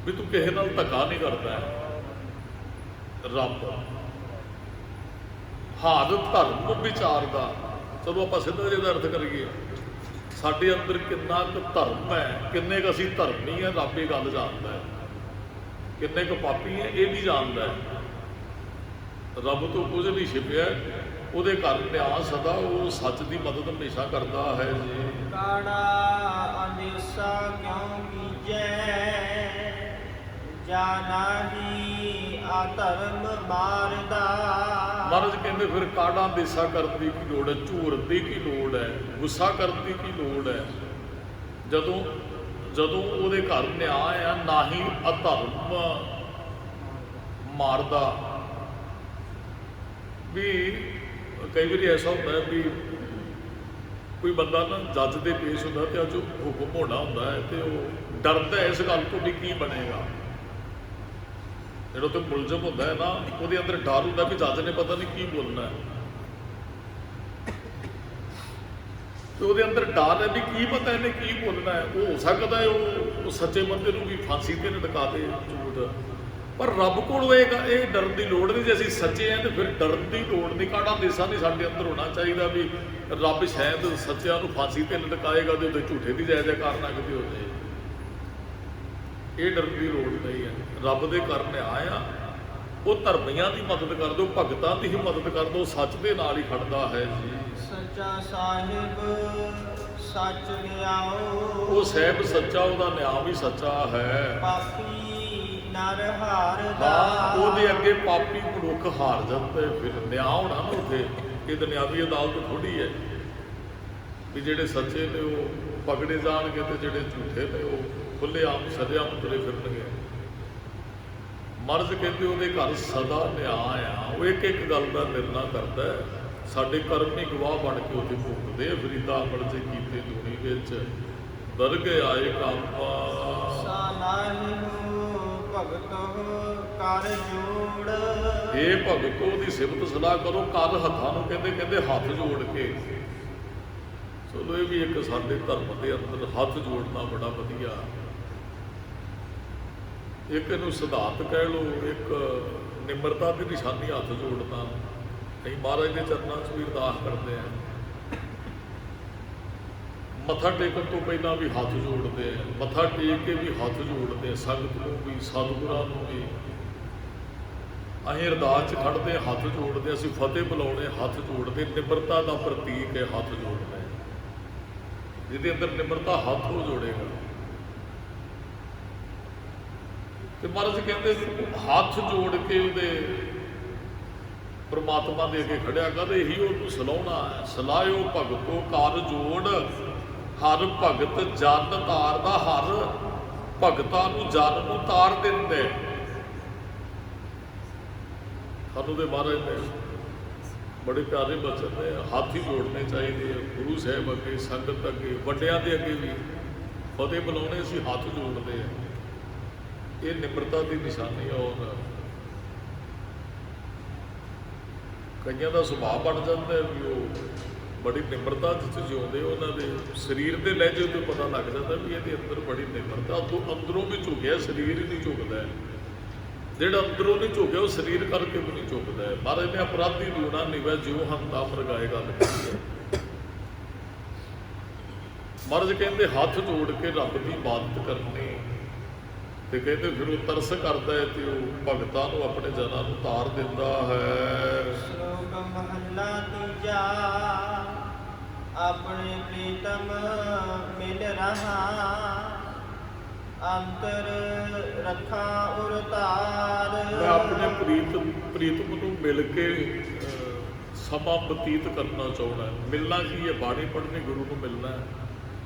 ਵੀ ਤੂੰ ਕਿਸੇ ਨਾਲ ਧੱਕਾ ਨਹੀਂ ਕਰਦਾ ਹੈ। ਰੱਬ ਹਾਰ ਧਰਮ ਵਿਚਾਰਦਾ। ਚਲੋ ਆਪਾਂ ਸਿੱਧਾ ਜਿਹਦਾ ਅਰਥ ਕਰੀਏ, ਸਾਡੇ ਅੰਦਰ ਕਿੰਨਾ ਕੁ ਧਰਮ ਹੈ, ਕਿੰਨੇ ਕੁ ਅਸੀਂ ਧਰਮੀ ਹੈ, ਰੱਬ ਇਹ ਗੱਲ ਜਾਣਦਾ ਹੈ। ਕਿੰਨੇ ਕੁ ਪਾਪੀ ਹੈ ਇਹ ਵੀ ਜਾਣਦਾ ਹੈ। ਰੱਬ ਤੋਂ ਕੁਝ ਨਹੀਂ ਛਿਪਿਆ, ਉਹਦੇ ਘਰ ਨਿਆਂ ਸਦਾ, ਉਹ ਸੱਚ ਦੀ ਮਦਦ ਹਮੇਸ਼ਾ ਕਰਦਾ ਹੈ ਜੀ। ਕਾੜਾ ਅਨੇਸਾ ਕਿਉਂ ਕੀਜੈ, ਜਾਨਾਹੀ ਆ ਧਰਮ ਮਾਰਦਾ। ਮਹਾਰਾਜ ਕਹਿੰਦੇ ਫਿਰ ਕਾੜਾ ਦੇਸਾ ਕਰਨ ਦੀ ਕੀ ਲੋੜ ਹੈ, ਝੂਰਨ ਦੀ ਕੀ ਲੋੜ ਹੈ, ਗੁੱਸਾ ਕਰਨ ਦੀ ਕੀ ਲੋੜ ਹੈ। ਜਦੋਂ ਉਹਦੇ ਘਰ ਨਿਆਂ ਆ, ਨਾ ਹੀ ਅਧਰਮ ਮਾਰਦਾ। ਵੀ ਕਈ ਵਾਰੀ ਐਸਾ ਹੁੰਦਾ ਹੈ ਵੀ ਕੋਈ ਬੰਦਾ ਨਾ ਜੱਜ ਦੇ ਪੇਸ਼ ਹੁੰਦਾ ਤੇ ਅੱਜ ਹੁਕਮ ਹੋਣਾ ਹੁੰਦਾ ਹੈ ਤੇ ਉਹ ਡਰਦਾ ਇਸ ਗੱਲ ਤੋਂ ਵੀ ਕੀ ਬਣੇਗਾ। ਜਿਹੜਾ ਤੇ ਮੁਲਜ਼ਮ ਹੁੰਦਾ ਹੈ ਨਾ, ਉਹਦੇ ਅੰਦਰ ਡਰ ਹੁੰਦਾ ਵੀ ਜੱਜ ਨੇ ਪਤਾ ਨਹੀਂ ਕੀ ਬੋਲਣਾ ਹੈ, ਤੇ ਉਹਦੇ ਅੰਦਰ ਡਰ ਹੈ ਵੀ ਕੀ ਪਤਾ ਇਹਨੇ ਕੀ ਬੋਲਣਾ ਹੈ। ਉਹ ਹੋ ਸਕਦਾ ਹੈ ਉਹ ਸੱਚੇ ਬੰਦੇ ਨੂੰ ਵੀ ਫਾਂਸੀ ਤੇ ਲਟਕਾ ਦੇ ਝੂਠ। ਪਰ ਰੱਬ ਕੋਲ ਇਹ ਡਰਨ ਦੀ ਲੋੜ ਨਹੀਂ। ਜੇ ਅਸੀਂ ਸੱਚੇ ਹਾਂ ਤੇ ਫਿਰ ਡਰਨ ਦੀ ਲੋੜ ਨਹੀਂ। ਕਾੜਾ ਦੇਸਾ ਨਹੀਂ ਸਾਡੇ ਅੰਦਰ ਹੋਣਾ ਚਾਹੀਦਾ ਵੀ ਰੱਬ ਸ਼ਾਇਦ ਸੱਚਿਆਂ ਨੂੰ ਫਾਂਸੀ ਤੇ ਲਟਕਾਏਗਾ ਤੇ ਉਹਦੇ ਝੂਠੇ ਦੀ ਜੈ ਜੈਕਾਰ ਨਾ ਕਿਤੇ ਹੋ ਜਾਏ। ਇਹ ਡਰਨ ਦੀ ਲੋੜ ਨਹੀਂ ਹੈ। ਰੱਬ ਦੇ ਘਰ ਨਿਆਂ ਆ, ਉਹ ਧਰਮੀਆਂ ਦੀ ਮਦਦ ਕਰ ਦਿਓ, ਭਗਤਾਂ ਦੀ ਹੀ ਮਦਦ ਕਰ ਦਿਓ, ਸੱਚ ਦੇ ਨਾਲ ਹੀ ਖੜਦਾ ਹੈ ਜੀ। ਸੱਚਾ ਸਾਹਿਬ ਸੱਚ ਨਿਆਓ, ਉਹ ਸਾਹਿਬ ਸੱਚਾ, ਉਹਦਾ ਨਿਆਂ ਵੀ ਸੱਚਾ ਹੈ। ਪਾਪੀ ਨਰ ਹਾਰਦਾ। ਉਹਦੇ ਅੱਗੇ ਪਾਪੀ ਮਨੁੱਖ ਹਾਰ ਜਾਂਦੇ। ਫਿਰ ਨਿਆਂ ਹੋਣਾ ਨਾ ਉੱਥੇ, ਇਹ ਦੁਨਿਆਵੀ ਅਦਾਲਤ ਥੋੜੀ ਹੈ ਵੀ ਜਿਹੜੇ ਸੱਚੇ ਨੇ ਉਹ ਪਕੜੇ ਜਾਣਗੇ ਤੇ ਜਿਹੜੇ ਝੂਠੇ ਨੇ ਉਹ ਖੁੱਲੇ ਆਮ ਸਜ਼ਾ ਮੁੱਤਰੇ ਫਿਰਨਗੇ। ਮਰਜ਼ ਕਹਿੰਦੇ ਉਹਦੇ ਘਰ ਸਦਾ ਨਿਆਂ ਆ। ਉਹ ਇੱਕ ਇੱਕ ਗੱਲ ਦਾ ਨਿਰਣਾ ਕਰਦਾ ਹੈ। ਸਾਡੇ ਕਰਮ ਹੀ ਗਵਾਹ ਬਣ ਕੇ ਉੱਥੇ ਭੁਗਤਦੇ ਆ। ਫਰੀਦਾ ਅਮਲ ਜੇ ਕੀਤੇ ਦੁਨੀ ਵਿੱਚ ਦਰਗਹਿ ਆਏ ਕਾਮਾ। ਭਗਤ ਕਰ ਜੋੜ, ਇਹ ਭਗਤੋ ਦੀ ਸਿਫਤ ਸਲਾਹ ਕਰੋ। ਕਰ ਹੱਥਾਂ ਨੂੰ ਕਹਿੰਦੇ ਹੱਥ ਜੋੜ ਕੇ। ਚਲੋ ਇਹ ਵੀ ਇੱਕ ਸਾਡੇ ਧਰਮ ਦੇ ਅੰਦਰ ਹੱਥ ਜੋੜਨਾ ਬੜਾ ਵਧੀਆ। ਇੱਕ ਇਹਨੂੰ ਸਿਧਾਂਤ ਕਹਿ ਲਓ, ਇੱਕ ਨਿਮਰਤਾ ਦੀ ਨਿਸ਼ਾਨੀ ਹੱਥ ਜੋੜਨਾ। ਅਸੀਂ ਮਹਾਰਾਜ ਦੇ ਚਰਨਾਂ 'ਚ ਵੀ ਅਰਦਾਸ ਕਰਦੇ ਹਾਂ। ਮੱਥਾ ਟੇਕਣ ਤੋਂ ਪਹਿਲਾਂ ਵੀ ਹੱਥ ਜੋੜਦੇ ਆ, ਮੱਥਾ ਟੇਕ ਕੇ ਵੀ ਹੱਥ ਜੋੜਦੇ ਆ, ਸੰਗਤ ਨੂੰ ਵੀ ਸਤਿਗੁਰਾਂ ਨੂੰ ਵੀ। ਅਸੀਂ ਅਰਦਾਸ 'ਚ ਖੜ੍ਹਦੇ ਹੱਥ ਜੋੜਦੇ, ਅਸੀਂ ਫਤਿਹ ਬੁਲਾਉਣੇ ਹੱਥ ਜੋੜਦੇ। ਨਿਮਰਤਾ ਦਾ ਪ੍ਰਤੀਕ ਹੈ ਹੱਥ ਜੋੜਨਾ। ਜਿਹਦੇ ਅੰਦਰ ਨਿਮਰਤਾ ਹੱਥ ਉਹ ਜੋੜੇਗਾ। ਤੇ ਮਹਾਰਾਜ ਕਹਿੰਦੇ ਹੱਥ ਜੋੜ ਕੇ ਉਹਦੇ ਪਰਮਾਤਮਾ ਦੇ ਅੱਗੇ ਖੜਿਆ ਕਰ। ਇਹੀ ਉਹਨੂੰ ਸਲਾਉਣਾ ਹੈ। ਸਲਾਹਿਓ ਭਗਤੋ ਕਰ ਜੋੜ, ਹਰ ਭਗਤ ਜਨ ਤਾਰਦਾ। ਹਰ ਭਗਤਾਂ ਨੂੰ ਜਨ ਨੂੰ ਤਾਰ ਦਿੰਦੇ। ਸਾਨੂੰ ਦੇ ਮਹਾਰਾਜ ਨੇ ਬੜੇ ਪਿਆਰੇ ਬਚਨ ਨੇ, ਹੱਥ ਹੀ ਜੋੜਨੇ ਚਾਹੀਦੇ ਆ ਗੁਰੂ ਸਾਹਿਬ ਅੱਗੇ, ਸੰਗਤ ਅੱਗੇ, ਵੱਡਿਆਂ ਦੇ ਅੱਗੇ ਵੀ ਫਤਿਹ ਬੁਲਾਉਣੇ ਅਸੀਂ ਹੱਥ ਜੋੜਦੇ ਆ। ਇਹ ਨਿਮਰਤਾ ਦੀ ਨਿਸ਼ਾਨੀ। ਔਰ ਕਈਆਂ ਦਾ ਸੁਭਾਅ ਬਣ ਜਾਂਦਾ ਹੈ ਵੀ ਉਹ ਬੜੀ ਨਿਮਰਤਾ 'ਚ ਜਿਉਂਦੇ, ਉਹਨਾਂ ਦੇ ਸਰੀਰ ਦੇ ਲਹਿਜੇ ਤੋਂ ਪਤਾ ਲੱਗ ਜਾਂਦਾ ਵੀ ਇਹਦੇ ਅੰਦਰ ਬੜੀ ਨਿਮਰਤਾ, ਤੋਂ ਅੰਦਰੋਂ ਵੀ ਝੁਕਿਆ, ਸਰੀਰ ਹੀ ਨਹੀਂ ਝੁਕਦਾ। ਜਿਹੜਾ ਅੰਦਰੋਂ ਨਹੀਂ ਝੁਕਿਆ ਉਹ ਸਰੀਰ ਕਰਕੇ ਵੀ ਨਹੀਂ ਝੁਕਦਾ ਹੈ। ਮਹਾਰਾਜ ਨੇ ਅਪਰਾਧੀ ਲੂਣਾ ਨਿਵੈ ਜਿਉ ਹੰਤਾ ਮਰਗਾਏ ਗੱਲ ਕੀਤੀ ਹੈ। ਮਹਾਰਾਜ ਕਹਿੰਦੇ ਹੱਥ ਜੋੜ ਕੇ ਰੱਬ ਦੀ ਇਬਾਦਤ ਕਰਨੀ, ਤੇ ਕਹਿੰਦੇ ਫਿਰ ਉਹ ਤਰਸ ਕਰਦਾ ਹੈ ਤੇ ਉਹ ਭਗਤਾਂ ਨੂੰ ਆਪਣੇ ਜਨਾਂ ਨੂੰ ਤਾਰ ਦਿੰਦਾ ਹੈ। ਸ਼ਲੋਕ ਮਹੱਲਾ ਤੀਜਾ। ਆਪਣੇ ਪ੍ਰੀਤਮ ਮਿਲ ਰਹਾ, ਅੰਤਰ ਰੱਖਾਂ ਉਰ ਧਾਰ। ਮੈਂ ਆਪਣੇ ਪ੍ਰੀਤਮ ਨੂੰ ਮਿਲ ਕੇ ਸਮਾਂ ਬਤੀਤ ਕਰਨਾ ਚਾਹੁੰਦਾ। ਮਿਲਣਾ ਕੀ ਹੈ? ਬਾਣੀ ਪੜ੍ਹਨੀ, ਗੁਰੂ ਨੂੰ ਮਿਲਣਾ ਹੈ,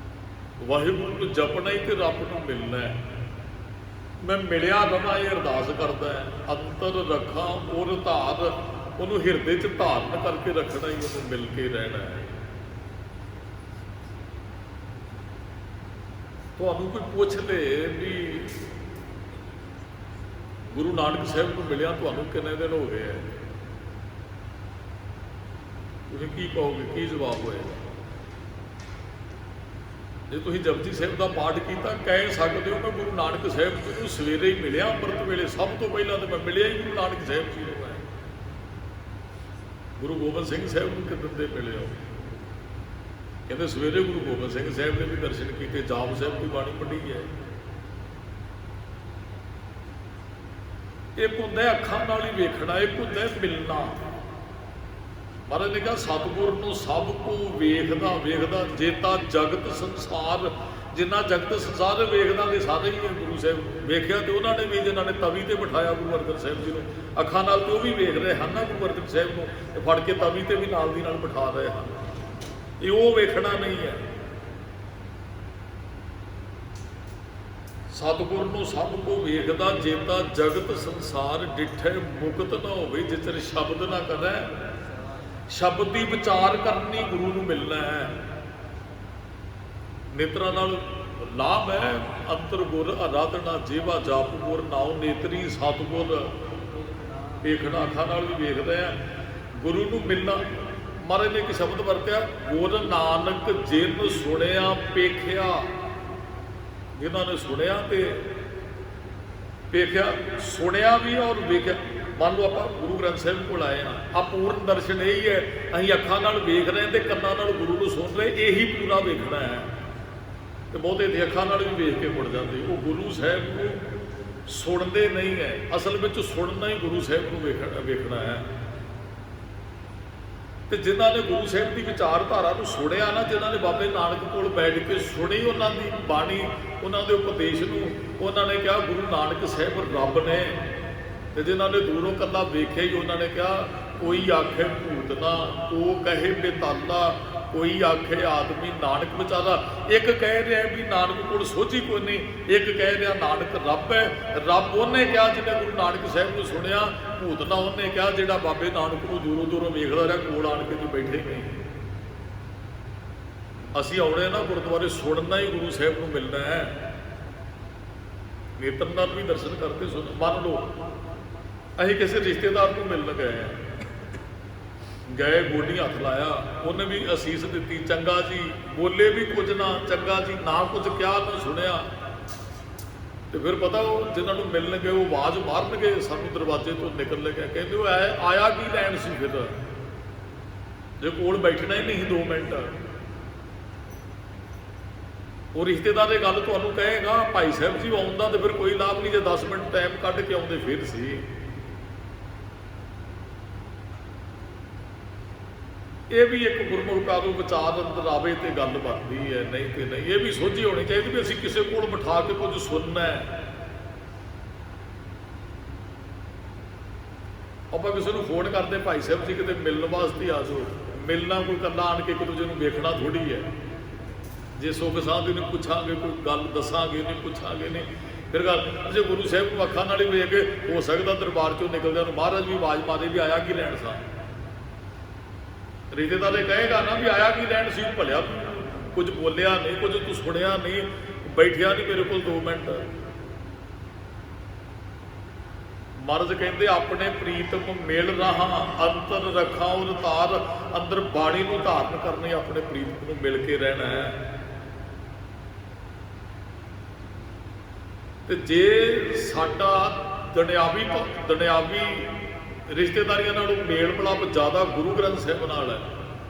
ਵਾਹਿਗੁਰੂ ਨੂੰ ਜਪਣਾ ਹੀ ਤੇ ਰੱਬ ਨੂੰ ਮਿਲਣਾ ਹੈ। ਮੈਂ ਮਿਲਿਆ ਰਵਾਂ ਇਹ ਅਰਦਾਸ ਕਰਦਾ ਹੈ। ਅੰਤਰ ਰੱਖਾਂ ਉਰ ਧਾਰ, ਉਹਨੂੰ ਹਿਰਦੇ 'ਚ ਧਾਰਨ ਕਰਕੇ ਰੱਖਣਾ ਹੀ, ਉਹਨੂੰ ਮਿਲ ਕੇ ਰਹਿਣਾ ਹੈ। ਤੁਹਾਨੂੰ ਕੋਈ ਪੁੱਛ ਲੇ ਵੀ ਗੁਰੂ ਨਾਨਕ ਸਾਹਿਬ ਨੂੰ ਮਿਲਿਆ ਤੁਹਾਨੂੰ ਕਿੰਨੇ ਦਿਨ ਹੋ ਗਏ ਹੈ, ਤੁਸੀਂ ਕੀ ਕਹੋਗੇ? ਕੀ ਜਵਾਬ ਹੋਏਗਾ? ਜੇ ਤੁਸੀਂ ਜਪਜੀ ਸਾਹਿਬ ਦਾ ਪਾਠ ਕੀਤਾ, ਕਹਿ ਸਕਦੇ ਹੋ ਮੈਂ ਗੁਰੂ ਨਾਨਕ ਸਾਹਿਬ ਜੀ ਨੂੰ ਸਵੇਰੇ ਹੀ ਮਿਲਿਆ, ਅੰਮ੍ਰਿਤ ਵੇਲੇ। ਸਭ ਤੋਂ ਪਹਿਲਾਂ ਤਾਂ ਮੈਂ ਮਿਲਿਆ ਹੀ ਗੁਰੂ ਨਾਨਕ ਸਾਹਿਬ ਜੀ ਨੂੰ ਹੈ। ਗੁਰੂ ਗੋਬਿੰਦ ਸਿੰਘ ਸਾਹਿਬ ਨੂੰ ਕਿੱਦਣ ਦੇ ਮਿਲੇ ਹੋ? ਕਹਿੰਦੇ ਸਵੇਰੇ ਗੁਰੂ ਗੋਬਿੰਦ ਸਿੰਘ ਸਾਹਿਬ ਨੇ ਵੀ ਦਰਸ਼ਨ ਕੀਤੇ, ਜਾਪ ਸਾਹਿਬ ਦੀ ਬਾਣੀ ਪੜ੍ਹੀ ਹੈ। ਇੱਕ ਹੁੰਦਾ ਅੱਖਾਂ ਨਾਲ ਹੀ ਵੇਖਣਾ, ਇੱਕ ਹੁੰਦਾ ਮਿਲਣਾ। ਮਹਾਰਾਜ ਨੇ ਕਿਹਾ ਸਤਿਗੁਰ ਨੂੰ ਸਭ ਕੋ ਵੇਖਦਾ ਵੇਖਦਾ ਜੇਤਾ ਜਗਤ ਸੰਸਾਰ। ਜਿੰਨਾ ਜਗਤ ਸੰਸਾਰ ਵੇਖਦਾ ਤੇ ਸਾਰੇ ਹੀ ਗੁਰੂ ਸਾਹਿਬ ਵੇਖਿਆ, ਤੇ ਉਹਨਾਂ ਨੇ ਵੀ ਜਿਨ੍ਹਾਂ ਨੇ ਤਵੀ ਤੇ ਬਿਠਾਇਆ ਗੁਰੂ ਅਰਜਨ ਸਾਹਿਬ ਜੀ ਨੂੰ, ਅੱਖਾਂ ਨਾਲ ਤੇ ਉਹ ਵੀ ਵੇਖ ਰਹੇ ਹਨ ਨਾ ਗੁਰੂ ਅਰਜਨ ਸਾਹਿਬ ਨੂੰ, ਤੇ ਫੜ ਕੇ ਤਵੀ ਤੇ ਵੀ ਨਾਲ ਦੀ ਨਾਲ ਬਿਠਾ ਰਹੇ ਹਨ। ਇਹ ਉਹ ਵੇਖਣਾ ਨਹੀਂ ਹੈ। ਸਤਿਗੁਰ ਨੂੰ ਸਭ ਕੋ ਵੇਖਦਾ ਜੇਤਾ ਜਗਤ ਸੰਸਾਰ ਡਿਠੇ ਮੁਕਤ ਨਾ ਹੋਵੇ, ਜਿਚਰ ਸ਼ਬਦ ਨਾ ਕਰੈ। ਸ਼ਬਦ ਦੀ ਵਿਚਾਰ ਕਰਨੀ ਗੁਰੂ ਨੂੰ ਮਿਲਣਾ ਹੈ। ਨੇਤਰਾਂ ਨਾਲ ਲਾਭ ਹੈ। ਅੰਤਰ ਗੁਰ ਅਰਾਧਨਾ ਜੀਵਾ ਜਾਪ ਗੁਰ ਨਾਉ ਨੇਤਰੀ ਸਤਿਗੁਰ ਵੇਖਣਾ, ਅੱਖਾਂ ਨਾਲ ਵੀ ਵੇਖਦੇ ਆ। ਗੁਰੂ ਨੂੰ ਮਿਲਣਾ, ਮਹਾਰਾਜ ਨੇ ਇੱਕ ਸ਼ਬਦ ਵਰਤਿਆ, ਗੁਰ ਨਾਨਕ ਜਿਨ ਸੁਣਿਆ ਪੇਖਿਆ। ਜਿਨ੍ਹਾਂ ਨੇ ਸੁਣਿਆ ਤੇ ਵੇਖਿਆ, ਸੁਣਿਆ ਵੀ ਔਰ ਵੇਖਿਆ। ਮੰਨ ਲਓ ਆਪਾਂ ਗੁਰੂ ਗ੍ਰੰਥ ਸਾਹਿਬ ਕੋਲ ਆਏ ਹਾਂ, ਅਪੂਰਨ ਦਰਸ਼ਨ ਇਹ ਹੀ ਹੈ, ਅਸੀਂ ਅੱਖਾਂ ਨਾਲ ਵੇਖ ਰਹੇ ਤੇ ਕੰਨਾਂ ਨਾਲ ਗੁਰੂ ਨੂੰ ਸੁਣ ਰਹੇ, ਇਹੀ ਪੂਰਾ ਵੇਖਣਾ ਹੈ। ਤੇ ਬਹੁਤੇ ਦੀ ਅੱਖਾਂ ਨਾਲ ਵੀ ਵੇਖ ਕੇ ਮੁੜ ਜਾਂਦੇ, ਉਹ ਗੁਰੂ ਸਾਹਿਬ ਨੂੰ ਸੁਣਦੇ ਨਹੀਂ ਹੈ। ਅਸਲ ਵਿੱਚ ਸੁਣਨਾ ਹੀ ਗੁਰੂ ਸਾਹਿਬ ਨੂੰ ਵੇਖਣਾ ਹੈ। ਤੇ ਜਿਨ੍ਹਾਂ ਨੇ ਗੁਰੂ ਸਾਹਿਬ ਦੀ ਵਿਚਾਰਧਾਰਾ ਨੂੰ ਸੁਣਿਆ ਨਾ, ਜਿਨ੍ਹਾਂ ਨੇ ਬਾਬੇ ਨਾਨਕ ਕੋਲ ਬੈਠ ਕੇ ਸੁਣੀ ਉਹਨਾਂ ਦੀ ਬਾਣੀ, ਉਹਨਾਂ ਦੇ ਉਪਦੇਸ਼ ਨੂੰ, ਉਹਨਾਂ ਨੇ ਕਿਹਾ ਗੁਰੂ ਨਾਨਕ ਸਾਹਿਬ ਰੱਬ ਨੇ। ਤੇ ਜਿਨ੍ਹਾਂ ਨੇ ਦੂਰੋਂ ਕੱਲਾ ਵੇਖਿਆ ਹੀ, ਉਹਨਾਂ ਨੇ ਕਿਹਾ ਕੋਈ ਆਖੇ ਭੂਤ ਨਾ, ਕੋ ਕਹੇ ਬੇਤਾਲਾ, ਕੋਈ ਆਖੇ ਆਦਮੀ ਨਾਨਕ ਵਿਚਾਰਾ। ਇੱਕ ਕਹਿ ਰਿਹਾ ਵੀ ਨਾਨਕ ਕੋਲ ਸੋਝੀ ਕੋਈ ਨਹੀਂ, ਇੱਕ ਕਹਿ ਰਿਹਾ ਨਾਨਕ ਰੱਬ ਹੈ। ਰੱਬ ਉਹਨੇ ਕਿਹਾ ਜਿਹਨੇ ਗੁਰੂ ਨਾਨਕ ਸਾਹਿਬ ਨੂੰ ਸੁਣਿਆ, ਭੂਤ ਨਾ ਉਹਨੇ ਕਿਹਾ ਜਿਹੜਾ ਬਾਬੇ ਨਾਨਕ ਨੂੰ ਦੂਰੋਂ ਦੂਰੋਂ ਵੇਖਦਾ ਰਿਹਾ, ਕੋਲ ਆਣ ਕੇ ਜੀ ਬੈਠੇ ਨਹੀਂ। ਅਸੀਂ ਆਉਣੇ ਨਾ ਗੁਰਦੁਆਰੇ, ਸੁਣਨਾ ਹੀ ਗੁਰੂ ਸਾਹਿਬ ਨੂੰ ਮਿਲਣਾ ਹੈ। ਨੇਤਰ ਨਾਲ ਵੀ ਦਰਸ਼ਨ ਕਰਕੇ ਸੁਣ। ਮੰਨ ਲਓ ਅਸੀਂ ਕਿਸੇ ਰਿਸ਼ਤੇਦਾਰ ਨੂੰ ਮਿਲਣ ਗਏ, ਗੋਡੀ ਹੱਥ ਲਾਇਆ, ਉਹਨੇ ਵੀ ਅਸੀਸ ਦਿੱਤੀ, ਚੰਗਾ ਜੀ, ਬੋਲੇ ਵੀ ਕੁਝ ਨਾ, ਚੰਗਾ ਜੀ, ਨਾ ਕੁਝ ਕਿਹਾ ਨਾ ਸੁਣਿਆ। ਤੇ ਫਿਰ ਪਤਾ ਉਹ ਜਿਨ੍ਹਾਂ ਨੂੰ ਮਿਲਣ ਗਏ ਉਹ ਆਵਾਜ਼ ਮਾਰਨਗੇ, ਸਾਨੂੰ ਦਰਵਾਜ਼ੇ ਤੋਂ ਨਿਕਲ ਲੱਗਿਆ, ਕਹਿੰਦੇ ਉਹ ਆਇਆ ਕੀ ਲੈਣ ਸੀ? ਫਿਰ ਜੇ ਕੋਲ ਬੈਠਣਾ ਹੀ ਨਹੀਂ 2 ਮਿੰਟ। ਉਹ ਰਿਸ਼ਤੇਦਾਰ ਇਹ ਗੱਲ ਤੁਹਾਨੂੰ ਕਹੇਗਾ ਭਾਈ ਸਾਹਿਬ ਜੀ ਆਉਂਦਾ, ਤੇ ਫਿਰ ਕੋਈ ਲਾਭ ਨਹੀਂ। ਜੇ 10 ਮਿੰਟ ਟਾਈਮ ਕੱਢ ਕੇ ਆਉਂਦੇ ਫਿਰ ਸੀ। ਇਹ ਵੀ ਇੱਕ ਗੁਰਮੁਖ ਕਾਰੂ ਵਿਚਾਰ ਅੰਦਰ ਆਵੇ ਤੇ ਗੱਲ ਬਣਦੀ ਹੈ, ਨਹੀਂ ਤੇ ਨਹੀਂ। ਇਹ ਵੀ ਸੋਝੀ ਹੋਣੀ ਚਾਹੀਦੀ ਵੀ ਅਸੀਂ ਕਿਸੇ ਕੋਲ ਬਿਠਾ ਕੇ ਕੁਝ ਸੁਣਨਾ ਹੈ। ਆਪਾਂ ਕਿਸੇ ਨੂੰ ਫੋਨ ਕਰਦੇ, ਭਾਈ ਸਾਹਿਬ ਜੀ ਕਿਤੇ ਮਿਲਣ ਵਾਸਤੇ ਆ ਜਾਓ। ਮਿਲਣਾ ਕੋਈ ਇਕੱਲਾ ਆਣ ਕੇ ਇੱਕ ਦੂਜੇ ਨੂੰ ਵੇਖਣਾ ਥੋੜ੍ਹੀ ਹੈ। ਜੇ ਸੁੱਖ ਸਾਧ ਨੂੰ ਪੁੱਛਾਂਗੇ, ਕੋਈ ਗੱਲ ਦੱਸਾਂਗੇ ਨਹੀਂ, ਪੁੱਛਾਂਗੇ ਨਹੀਂ, ਫਿਰ ਗੱਲ। ਜੇ ਗੁਰੂ ਸਾਹਿਬ ਨੂੰ ਅੱਖਾਂ ਨਾਲ ਹੀ ਵੇਖ ਕੇ, ਹੋ ਸਕਦਾ ਦਰਬਾਰ ਚੋਂ ਨਿਕਲਦਿਆਂ ਨੂੰ ਮਹਾਰਾਜ ਵੀ ਆਵਾਜ਼ ਮਾਰੇ ਵੀ ਆਇਆ ਕੀ ਲੈਣ ਸਾਂ। ਰਿਸ਼ਤੇਦਾਰ ਇਹ ਕਹੇਗਾ ਨਾ ਵੀ ਆਇਆ ਕੀ ਲੈਣ ਸੀ, ਭਲਿਆ ਕੁਝ ਬੋਲਿਆ ਨਹੀਂ, ਕੁਝ ਤੂੰ ਸੁਣਿਆ ਨਹੀਂ, ਬੈਠਿਆ ਨਹੀਂ ਮੇਰੇ ਕੋਲ 2 ਮਿੰਟ। ਮਹਾਰਾਜ ਕਹਿੰਦੇ ਆਪਣੇ ਪ੍ਰੀਤਮ ਮਿਲ ਰਹਾ ਅੰਤਰ ਰੱਖਾਂ ਔਰ ਤਾਰ, ਅੰਦਰ ਬਾਣੀ ਨੂੰ ਧਾਰਨ ਕਰਨੀ, ਆਪਣੇ ਪ੍ਰੀਤਮ ਨੂੰ ਮਿਲ ਕੇ ਰਹਿਣਾ ਹੈ। ਤੇ ਜੇ ਸਾਡਾ ਦੁਨਿਆਵੀ ਰਿਸ਼ਤੇਦਾਰੀਆਂ ਨਾਲੋਂ ਮੇਲ ਮਿਲਾਪ ਜ਼ਿਆਦਾ ਗੁਰੂ ਗ੍ਰੰਥ ਸਾਹਿਬ ਨਾਲ ਹੈ,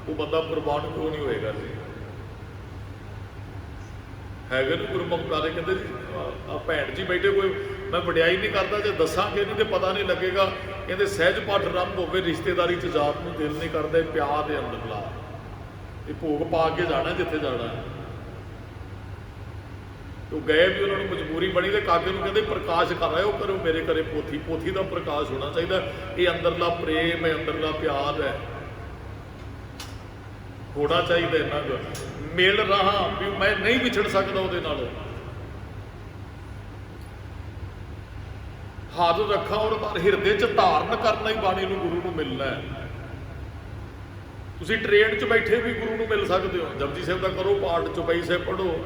ਉਹ ਬੰਦਾ ਪ੍ਰਵਾਨ ਕਿਉਂ ਨਹੀਂ ਹੋਏਗਾ ਜੀ? ਹੈਗੇ ਨੇ ਗੁਰਮੁਖ ਪਿਆਰੇ, ਕਹਿੰਦੇ ਜੀ ਆ ਭੈਣ ਜੀ ਬੈਠੇ, ਕੋਈ ਮੈਂ ਵਡਿਆਈ ਨਹੀਂ ਕਰਦਾ, ਜੇ ਦੱਸਾਂਗੇ ਨਹੀਂ ਤੇ ਪਤਾ ਨਹੀਂ ਲੱਗੇਗਾ। ਕਹਿੰਦੇ ਸਹਿਜ ਪਾਠ ਆਰੰਭ ਹੋਵੇ, ਰਿਸ਼ਤੇਦਾਰੀ 'ਚ ਜਾਤ ਨੂੰ ਦਿਲ ਨਹੀਂ ਕਰਦਾ, ਪਿਆਰ ਦੇ ਅੰਦਰ ਲਾ, ਇਹ ਭੋਗ ਪਾ ਕੇ ਜਾਣਾ ਜਿੱਥੇ ਜਾਣਾ। ਉਹ ਗਏ ਵੀ, ਉਹਨਾਂ ਨੂੰ ਮਜਬੂਰੀ ਬਣੀ, ਤੇ ਕਾਕੇ ਨੂੰ ਕਹਿੰਦੇ ਪ੍ਰਕਾਸ਼ ਕਰ ਰਹੇ ਹੋ, ਕਰੋ ਮੇਰੇ ਘਰੇ ਪੋਥੀ, ਪੋਥੀ ਦਾ ਪ੍ਰਕਾਸ਼ ਹੋਣਾ ਚਾਹੀਦਾ। ਇਹ ਅੰਦਰਲਾ ਪ੍ਰੇਮ ਹੈ, ਅੰਦਰਲਾ ਪਿਆਰ ਹੈ, ਹੋਣਾ ਚਾਹੀਦਾ। ਇਹਨਾਂ ਦਾ ਮਿਲ ਰਹਾ ਵੀ ਮੈਂ ਨਹੀਂ ਵਿਛੜ ਸਕਦਾ ਉਹਦੇ ਨਾਲ। ਹੱਥ ਰੱਖਾਂ ਔਰ ਹਿਰਦੇ 'ਚ ਧਾਰਨ ਕਰਨਾ ਹੀ ਬਾਣੀ ਨੂੰ, ਗੁਰੂ ਨੂੰ ਮਿਲਣਾ ਹੈ। ਤੁਸੀਂ ਟ੍ਰੇਨ 'ਚ ਬੈਠੇ ਵੀ ਗੁਰੂ ਨੂੰ ਮਿਲ ਸਕਦੇ ਹੋ। ਜਪਜੀ ਸਾਹਿਬ ਦਾ ਕਰੋ ਪਾਠ, ਚੌਪਈ ਸਾਹਿਬ ਪੜ੍ਹੋ,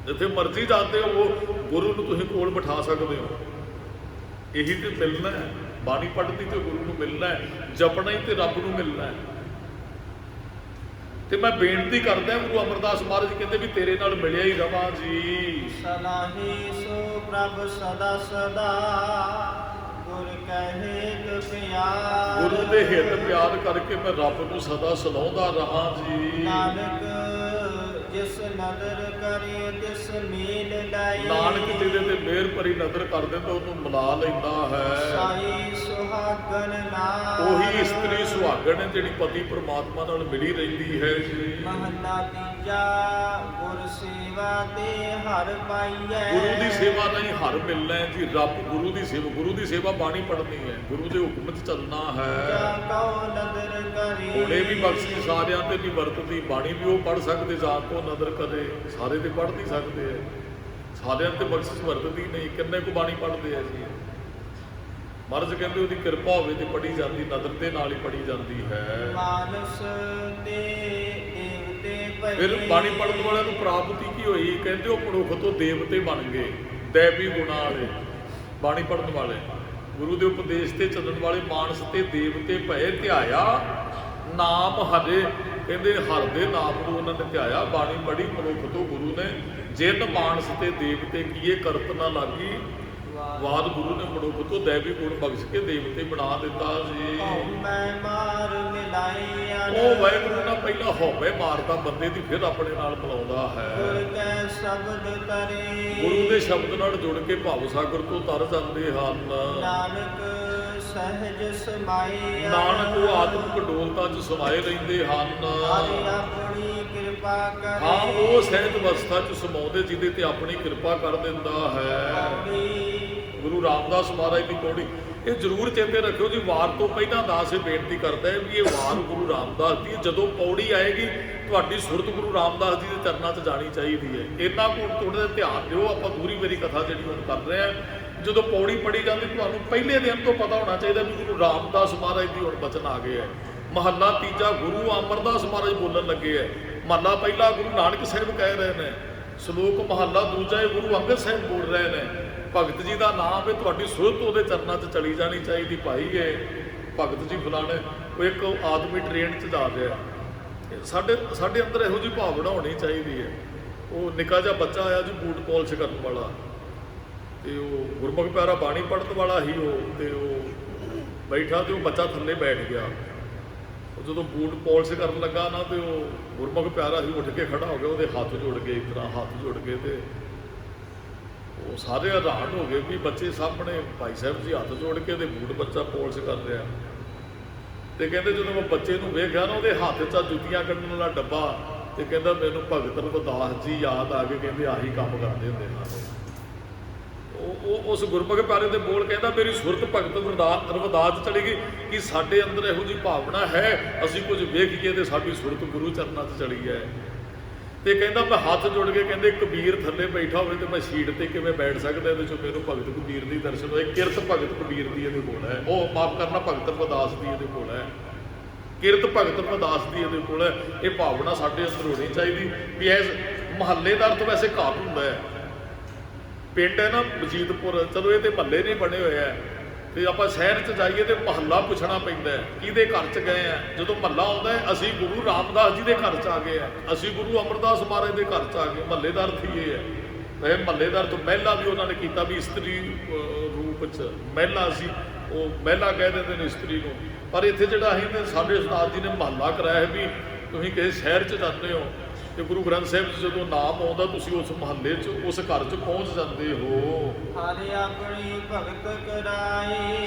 ਜਿੱਥੇ ਮਰਜ਼ੀ ਜਾਂਦੇ ਹੋ ਉਹ ਗੁਰੂ ਨੂੰ ਤੁਸੀਂ ਕੋਲ ਬਿਠਾ ਸਕਦੇ ਹੋ। ਇਹੀ ਤੇ ਮਿਲਣਾ ਹੈ, ਬਾਣੀ ਪੜ੍ਹਨੀ ਤੇ ਗੁਰੂ ਨੂੰ ਮਿਲਣਾ ਹੈ, ਜਪਣਾ ਹੀ ਤੇ ਰੱਬ ਨੂੰ ਮਿਲਣਾ ਹੈ। ਤੇ ਮੈਂ ਬੇਨਤੀ ਕਰਦਾ, ਗੁਰੂ ਅਮਰਦਾਸ ਮਹਾਰਾਜ ਕਹਿੰਦੇ ਵੀ ਤੇਰੇ ਨਾਲ ਮਿਲਿਆ ਹੀ ਰਵਾਂ ਜੀ। ਸਲਾਹੀ ਸੋ ਪ੍ਰਭ ਸਦਾ ਸਦਾ, ਗੁਰ ਕਹੇ ਪਿਆਰ। ਗੁਰੂ ਦੇ ਹਿੱਤ ਪਿਆਰ ਕਰਕੇ ਮੈਂ ਰੱਬ ਨੂੰ ਸਦਾ ਸਲਾਉਂਦਾ ਰਹਾ ਜੀ। ਨਾਨਕ ਜਿਸ ਨਦਰ ਕਰੇ ਤਿਸ ਮੇਲ ਲਾਏ, ਨਾਨਕ ਜਿਹਦੇ ਤੇ ਮਿਹਰ ਭਰੀ ਨਜ਼ਰ ਕਰ ਦਿੰਦਾ ਉਹਨੂੰ ਮਿਲਾ ਲੈਂਦਾ ਹੈ। ਸਾਈ ਸੁਹਾਗਣ ਨਾਮ, ਉਹੀ ਇਸਤਰੀ ਸੁਹਾਗਣ ਹੈ ਜਿਹੜੀ ਪਤੀ ਪ੍ਰਮਾਤਮਾ ਨਾਲ ਮਿਲੀ ਰਹਿੰਦੀ ਹੈ ਜੀ। ਮਹਲਾ ਤੀਜਾ ਗੁਰ ਸੇਵਾ ਤੇ ਹਰ ਪਾਈਐ। ਗੁਰੂ ਦੀ ਸੇਵਾ ਨਹੀਂ ਹਰ ਮਿਲਣਾ ਹੈ ਜੀ। ਰੱਬ ਗੁਰੂ ਦੀ ਸੇਵਾ, ਗੁਰੂ ਦੀ ਸੇਵਾ ਬਾਣੀ ਪੜ੍ਹਨੀ ਹੈ, ਗੁਰੂ ਦੇ ਹੁਕਮ 'ਚ ਚੱਲਣਾ ਹੈ। ਉਹਨੇ ਵੀ ਬਖਸ਼ੀ ਸਾਰਿਆਂ ਤੇ ਨਹੀਂ ਵਰਤਦੀ, ਬਾਣੀ ਵੀ ਉਹ ਪੜ੍ਹ ਸਕਦੇ, ਜਾਂ ਕੋ ਨਦਰ ਕਰੇ, ਸਾਰੇ ਤੇ ਪੜ੍ਹ ਨਹੀਂ ਸਕਦੇ ਹੈ, ਸਾਰਿਆਂ ਤੇ ਬਖਸ਼ਿਸ਼ ਵਰਤਦੀ ਨਹੀਂ। ਕਿੰਨੇ ਕੁ ਬਾਣੀ ਪੜ੍ਹਦੇ ਆ ਜੀ? ਮਹਾਰਾਜ ਕਹਿੰਦੇ ਉਹਦੀ ਕਿਰਪਾ ਹੋਵੇ ਤੇ ਪੜ੍ਹੀ ਜਾਂਦੀ, ਨਦਰ ਦੇ ਨਾਲ ਹੀ ਪੜ੍ਹੀ ਜਾਂਦੀ ਹੈ। ਮਾਨਸ ਤੇ ਦੇਵਤੇ ਭਏ, ਫਿਰ ਬਾਣੀ ਪੜ੍ਹਨ ਵਾਲਿਆਂ ਨੂੰ ਪ੍ਰਾਪਤੀ ਕੀ ਹੋਈ? ਕਹਿੰਦੇ ਉਹ ਮਨੁੱਖ ਤੋਂ ਦੇਵਤੇ ਬਣ ਗਏ, ਦੈਵੀ ਗੁਣਾਂ ਵਾਲੇ ਬਾਣੀ ਪੜ੍ਹਨ ਵਾਲੇ, ਗੁਰੂ ਦੇ ਉਪਦੇਸ਼ ਤੇ ਚੱਲਣ ਵਾਲੇ। ਮਾਨਸ ਤੇ ਦੇਵਤੇ ਭਏ ਧਿਆਇਆ ਨਾਮ ਹਰੇ, ਕਹਿੰਦੇ ਹਰ ਦੇ ਨਾਮ ਨੂੰ ਉਹਨਾਂ ਨੇ ਧਿਆਇਆ। ਬਾਣੀ ਪੜ੍ਹੀ ਮਨੁੱਖ ਤੋਂ ਗੁਰੂ ਨੇ, ਜਿਨ ਮਾਨਸ ਤੇ ਦੇਵਤੇ ਕੀਏ ਕਰਤ ਨਾ ਲਾਗੀ, ਬਾਦ ਗੁਰੂ ਨੇ ਮਨੁੱਖ ਤੋਂ ਦੈਵੀ ਗੁਣ ਬਖਸ਼ ਕੇ ਦੇਵਤੇ ਬਣਾ ਦਿੱਤਾ ਜੀ। ਮੈਂ ਮਾਰ ਮਿਲਾਈ ਉਹ ਵਾਹਿਗੁਰੂ ਨਾਲ ਪਹਿਲਾਂ ਹਉਮੈ ਮਾਰਦਾ ਬੰਦੇ ਦੀ, ਫਿਰ ਆਪਣੇ ਨਾਲ ਮਿਲਾਉਂਦਾ ਹੈ। ਗੁਰ ਕੈ ਸ਼ਬਦ ਤਰੇ, ਗੁਰੂ ਦੇ ਸ਼ਬਦ ਨਾਲ ਜੁੜ ਕੇ ਭਵ ਸਾਗਰ ਤੋਂ ਤਰ ਜਾਂਦੇ ਹਨ। ਨਾਨਕ ਸਹਿਜ ਸਮਾਏ, ਨਾਨਕ ਉਹ ਆਤਮਿਕ ਡੋਲਤਾ 'ਚ ਸਮਾਏ ਰਹਿੰਦੇ ਹਨ। ਹਰਿ ਆਪਣੀ ਕਿਰਪਾ ਕਰੇ, ਹਾਂ ਉਹ ਸਹਿਜ ਅਵਸਥਾ 'ਚ ਸਮਾਉਂਦੇ ਜਿਹਦੇ ਤੇ ਆਪਣੀ ਕਿਰਪਾ ਕਰ ਦਿੰਦਾ ਹੈ। ਗੁਰੂ ਰਾਮਦਾਸ ਮਹਾਰਾਜ ਦੀ ਪੌੜੀ ਇਹ ਜ਼ਰੂਰ ਚੇਤੇ ਰੱਖਿਓ ਜੀ। ਵਾਰ ਤੋਂ ਪਹਿਲਾਂ ਦਾਸ ਇਹ ਬੇਨਤੀ ਕਰਦਾ ਹੈ ਵੀ ਇਹ ਵਾਰ ਗੁਰੂ ਰਾਮਦਾਸ ਦੀ, ਜਦੋਂ ਪੌੜੀ ਆਏਗੀ ਤੁਹਾਡੀ ਸੁਰਤ ਗੁਰੂ ਰਾਮਦਾਸ ਜੀ ਦੇ ਚਰਨਾਂ 'ਚ ਜਾਣੀ ਚਾਹੀਦੀ ਹੈ। ਇੰਨਾ ਕੁ ਥੋੜ੍ਹਾ ਜਿਹਾ ਧਿਆਨ ਦਿਓ। ਆਪਾਂ ਦੂਰੀ ਮੇਰੀ ਕਥਾ ਜਿਹੜੀ ਹੁਣ ਕਰ ਰਹੇ ਹਾਂ, ਜਦੋਂ ਪੌੜੀ ਪੜੀ ਜਾਂਦੀ ਤੁਹਾਨੂੰ ਪਹਿਲੇ ਦਿਨ ਤੋਂ ਪਤਾ ਹੋਣਾ ਚਾਹੀਦਾ ਵੀ ਗੁਰੂ ਰਾਮਦਾਸ ਮਹਾਰਾਜ ਦੀ ਹੁਣ ਬਚਨ ਆ ਗਏ ਹੈ। ਮਹੱਲਾ ਤੀਜਾ ਗੁਰੂ ਅਮਰਦਾਸ ਮਹਾਰਾਜ ਬੋਲਣ ਲੱਗੇ ਹੈ। ਮਹੱਲਾ ਪਹਿਲਾ ਗੁਰੂ ਨਾਨਕ ਸਾਹਿਬ ਕਹਿ ਰਹੇ ਨੇ, ਸ਼ਲੋਕ ਮਹੱਲਾ ਦੂਜਾ ਇਹ ਗੁਰੂ ਅੰਗਦ ਸਾਹਿਬ ਬੋਲ ਰਹੇ ਨੇ। ਭਗਤ ਜੀ ਦਾ ਨਾਮ ਹੈ, ਤੁਹਾਡੀ ਸੁਰਤ ਉਹਦੇ ਚਰਨਾਂ 'ਚ ਚਲੀ ਜਾਣੀ ਚਾਹੀਦੀ। ਭਾਈ ਇਹ ਭਗਤ ਜੀ ਫਲਾਣੇ, ਉਹ ਇੱਕ ਆਦਮੀ ਟ੍ਰੇਨ 'ਚ ਜਾ ਰਿਹਾ, ਸਾਡੇ ਅੰਦਰ ਇਹੋ ਜਿਹੀ ਭਾਵਨਾ ਹੋਣੀ ਚਾਹੀਦੀ ਹੈ। ਉਹ ਨਿੱਕਾ ਜਿਹਾ ਬੱਚਾ ਆਇਆ ਜੀ, ਬੂਟ ਪਾਲਿਸ਼ ਕਰਨ ਵਾਲਾ, ਤੇ ਉਹ ਗੁਰਮੁਖ ਪਿਆਰਾ ਬਾਣੀ ਪੜ੍ਹਨ ਵਾਲਾ ਹੀ ਉਹ, ਤੇ ਉਹ ਬੈਠਾ ਤੇ ਉਹ ਬੱਚਾ ਥੱਲੇ ਬੈਠ ਗਿਆ। ਉਹ ਜਦੋਂ ਬੂਟ ਪਾਲਿਸ਼ ਕਰਨ ਲੱਗਾ ਨਾ, ਤੇ ਉਹ ਗੁਰਮੁਖ ਪਿਆਰਾ ਹੀ ਉੱਠ ਕੇ ਖੜਾ ਹੋ ਗਿਆ, ਉਹਦੇ ਹੱਥ ਜੁੜ ਗਏ, ਇਸ ਤਰ੍ਹਾਂ ਹੱਥ ਜੁੜ ਗਏ, ਤੇ ਉਹ ਸਾਰੇ ਹੈਰਾਨ ਹੋ ਗਏ ਵੀ ਬੱਚੇ ਸਾਹਮਣੇ ਭਾਈ ਸਾਹਿਬ ਜੀ ਹੱਥ ਜੋੜ ਕੇ ਤੇ ਬੂਟ ਬੱਚਾ ਪਾਲਿਸ਼ ਕਰ ਰਿਹਾ। ਤੇ ਕਹਿੰਦੇ ਜਦੋਂ ਮੈਂ ਬੱਚੇ ਨੂੰ ਵੇਖਿਆ ਨਾ, ਉਹਦੇ ਹੱਥ 'ਚ ਜੁੱਤੀਆਂ ਕੱਢਣ ਵਾਲਾ ਡੱਬਾ, ਤੇ ਕਹਿੰਦਾ ਮੈਨੂੰ ਭਗਤ ਰਵਿਦਾਸ ਜੀ ਯਾਦ ਆ ਗਏ, ਕਹਿੰਦੇ ਆਹੀ ਕੰਮ ਕਰਦੇ ਹੁੰਦੇ ਹਨ। ਉਹ ਉਸ ਗੁਰਮੁਖ ਪਿਆਰੇ ਦੇ ਬੋਲ ਕਹਿੰਦਾ ਮੇਰੀ ਸੁਰਤ ਭਗਤ ਰਵਿਦਾਸ ਚਲੀ ਗਈ। ਕਿ ਸਾਡੇ ਅੰਦਰ ਇਹੋ ਜਿਹੀ ਭਾਵਨਾ ਹੈ, ਅਸੀਂ ਕੁਝ ਵੇਖੀਏ ਤੇ ਸਾਡੀ ਸੁਰਤ ਗੁਰੂ ਚਰਨਾਂ 'ਚ ਚਲੀ ਹੈ। ਤੇ ਕਹਿੰਦਾ ਮੈਂ ਹੱਥ ਜੁੜ ਕੇ, ਕਹਿੰਦੇ ਕਬੀਰ ਥੱਲੇ ਬੈਠਾ ਹੋਵੇ ਤੇ ਮੈਂ ਸੀਟ ਤੇ ਕਿਵੇਂ ਬੈਠ ਸਕਦਾ? ਇਹਦੇ 'ਚੋਂ ਮੈਨੂੰ ਭਗਤ ਕਬੀਰ ਦੀ ਦਰਸ਼ਨ ਹੋਏ। ਕਿਰਤ ਭਗਤ ਕਬੀਰ ਦੀ ਇਹਦੇ ਕੋਲ ਹੈ, ਉਹ ਮਾਫ ਕਰਨਾ ਭਗਤ ਰਵਿਦਾਸ ਦੀ ਇਹਦੇ ਕੋਲ ਹੈ, ਕਿਰਤ ਭਗਤ ਰਵਿਦਾਸ ਦੀ ਇਹਦੇ ਕੋਲ ਹੈ। ਇਹ ਭਾਵਨਾ ਸਾਡੇ ਅੰਦਰ ਹੋਣੀ ਚਾਹੀਦੀ ਵੀ ਇਸ ਮਹੱਲੇ ਦਾ ਅਰਥ ਵੈਸੇ ਘਰ ਹੁੰਦਾ ਹੈ, ਪਿੰਡ ਹੈ ਨਾ ਮਜੀਦਪੁਰ, ਚਲੋ ਇਹ ਤੇ ਮਹੱਲੇ ਨਹੀਂ ਬਣੇ ਹੋਏ ਆ, ਤੇ ਆਪਾਂ ਸ਼ਹਿਰ 'ਚ ਜਾਈਏ ਤੇ ਮਹੱਲਾ ਪੁੱਛਣਾ ਪੈਂਦਾ ਹੈ ਕਿਹਦੇ ਘਰ 'ਚ ਗਏ ਆ। ਜਦੋਂ ਮਹੱਲਾ ਆਉਂਦਾ ਹੈ, ਅਸੀਂ ਗੁਰੂ ਰਾਮਦਾਸ ਜੀ ਦੇ ਘਰ 'ਚ ਆ ਗਏ ਆ, ਅਸੀਂ ਗੁਰੂ ਅਮਰਦਾਸ ਮਹਾਰਾਜ ਦੇ ਘਰ 'ਚ ਆ ਗਏ। ਮਹੱਲੇਦਾਰ ਥੀ ਇਹ ਹੈ। ਇਹ ਮਹੱਲੇਦਾਰ ਤੋਂ ਮਹਿਲਾ ਵੀ ਉਹਨਾਂ ਨੇ ਕੀਤਾ ਵੀ ਇਸਤਰੀ ਰੂਪ 'ਚ ਮਹਿਲਾ ਸੀ, ਉਹ ਮਹਿਲਾ ਕਹਿ ਦਿੰਦੇ ਨੇ ਇਸਤਰੀ ਨੂੰ। ਪਰ ਇੱਥੇ ਜਿਹੜਾ ਅਸੀਂ ਨੇ ਸਾਡੇ ਉਸਤਾਦ ਜੀ ਨੇ ਮਹੱਲਾ ਕਰਾਇਆ ਹੈ ਵੀ ਤੁਸੀਂ ਕਿਸੇ ਸ਼ਹਿਰ 'ਚ ਜਾਂਦੇ ਹੋ ਤੇ ਗੁਰੂ ਗ੍ਰੰਥ ਸਾਹਿਬ 'ਚ ਜਦੋਂ ਨਾਮ ਆਉਂਦਾ ਤੁਸੀਂ ਉਸ ਮਹੱਲੇ 'ਚ ਉਸ ਘਰ 'ਚ ਪਹੁੰਚ ਜਾਂਦੇ ਹੋ। ਹਰਿ ਆਪਣੀ ਭਗਤ ਕਰਾਏ,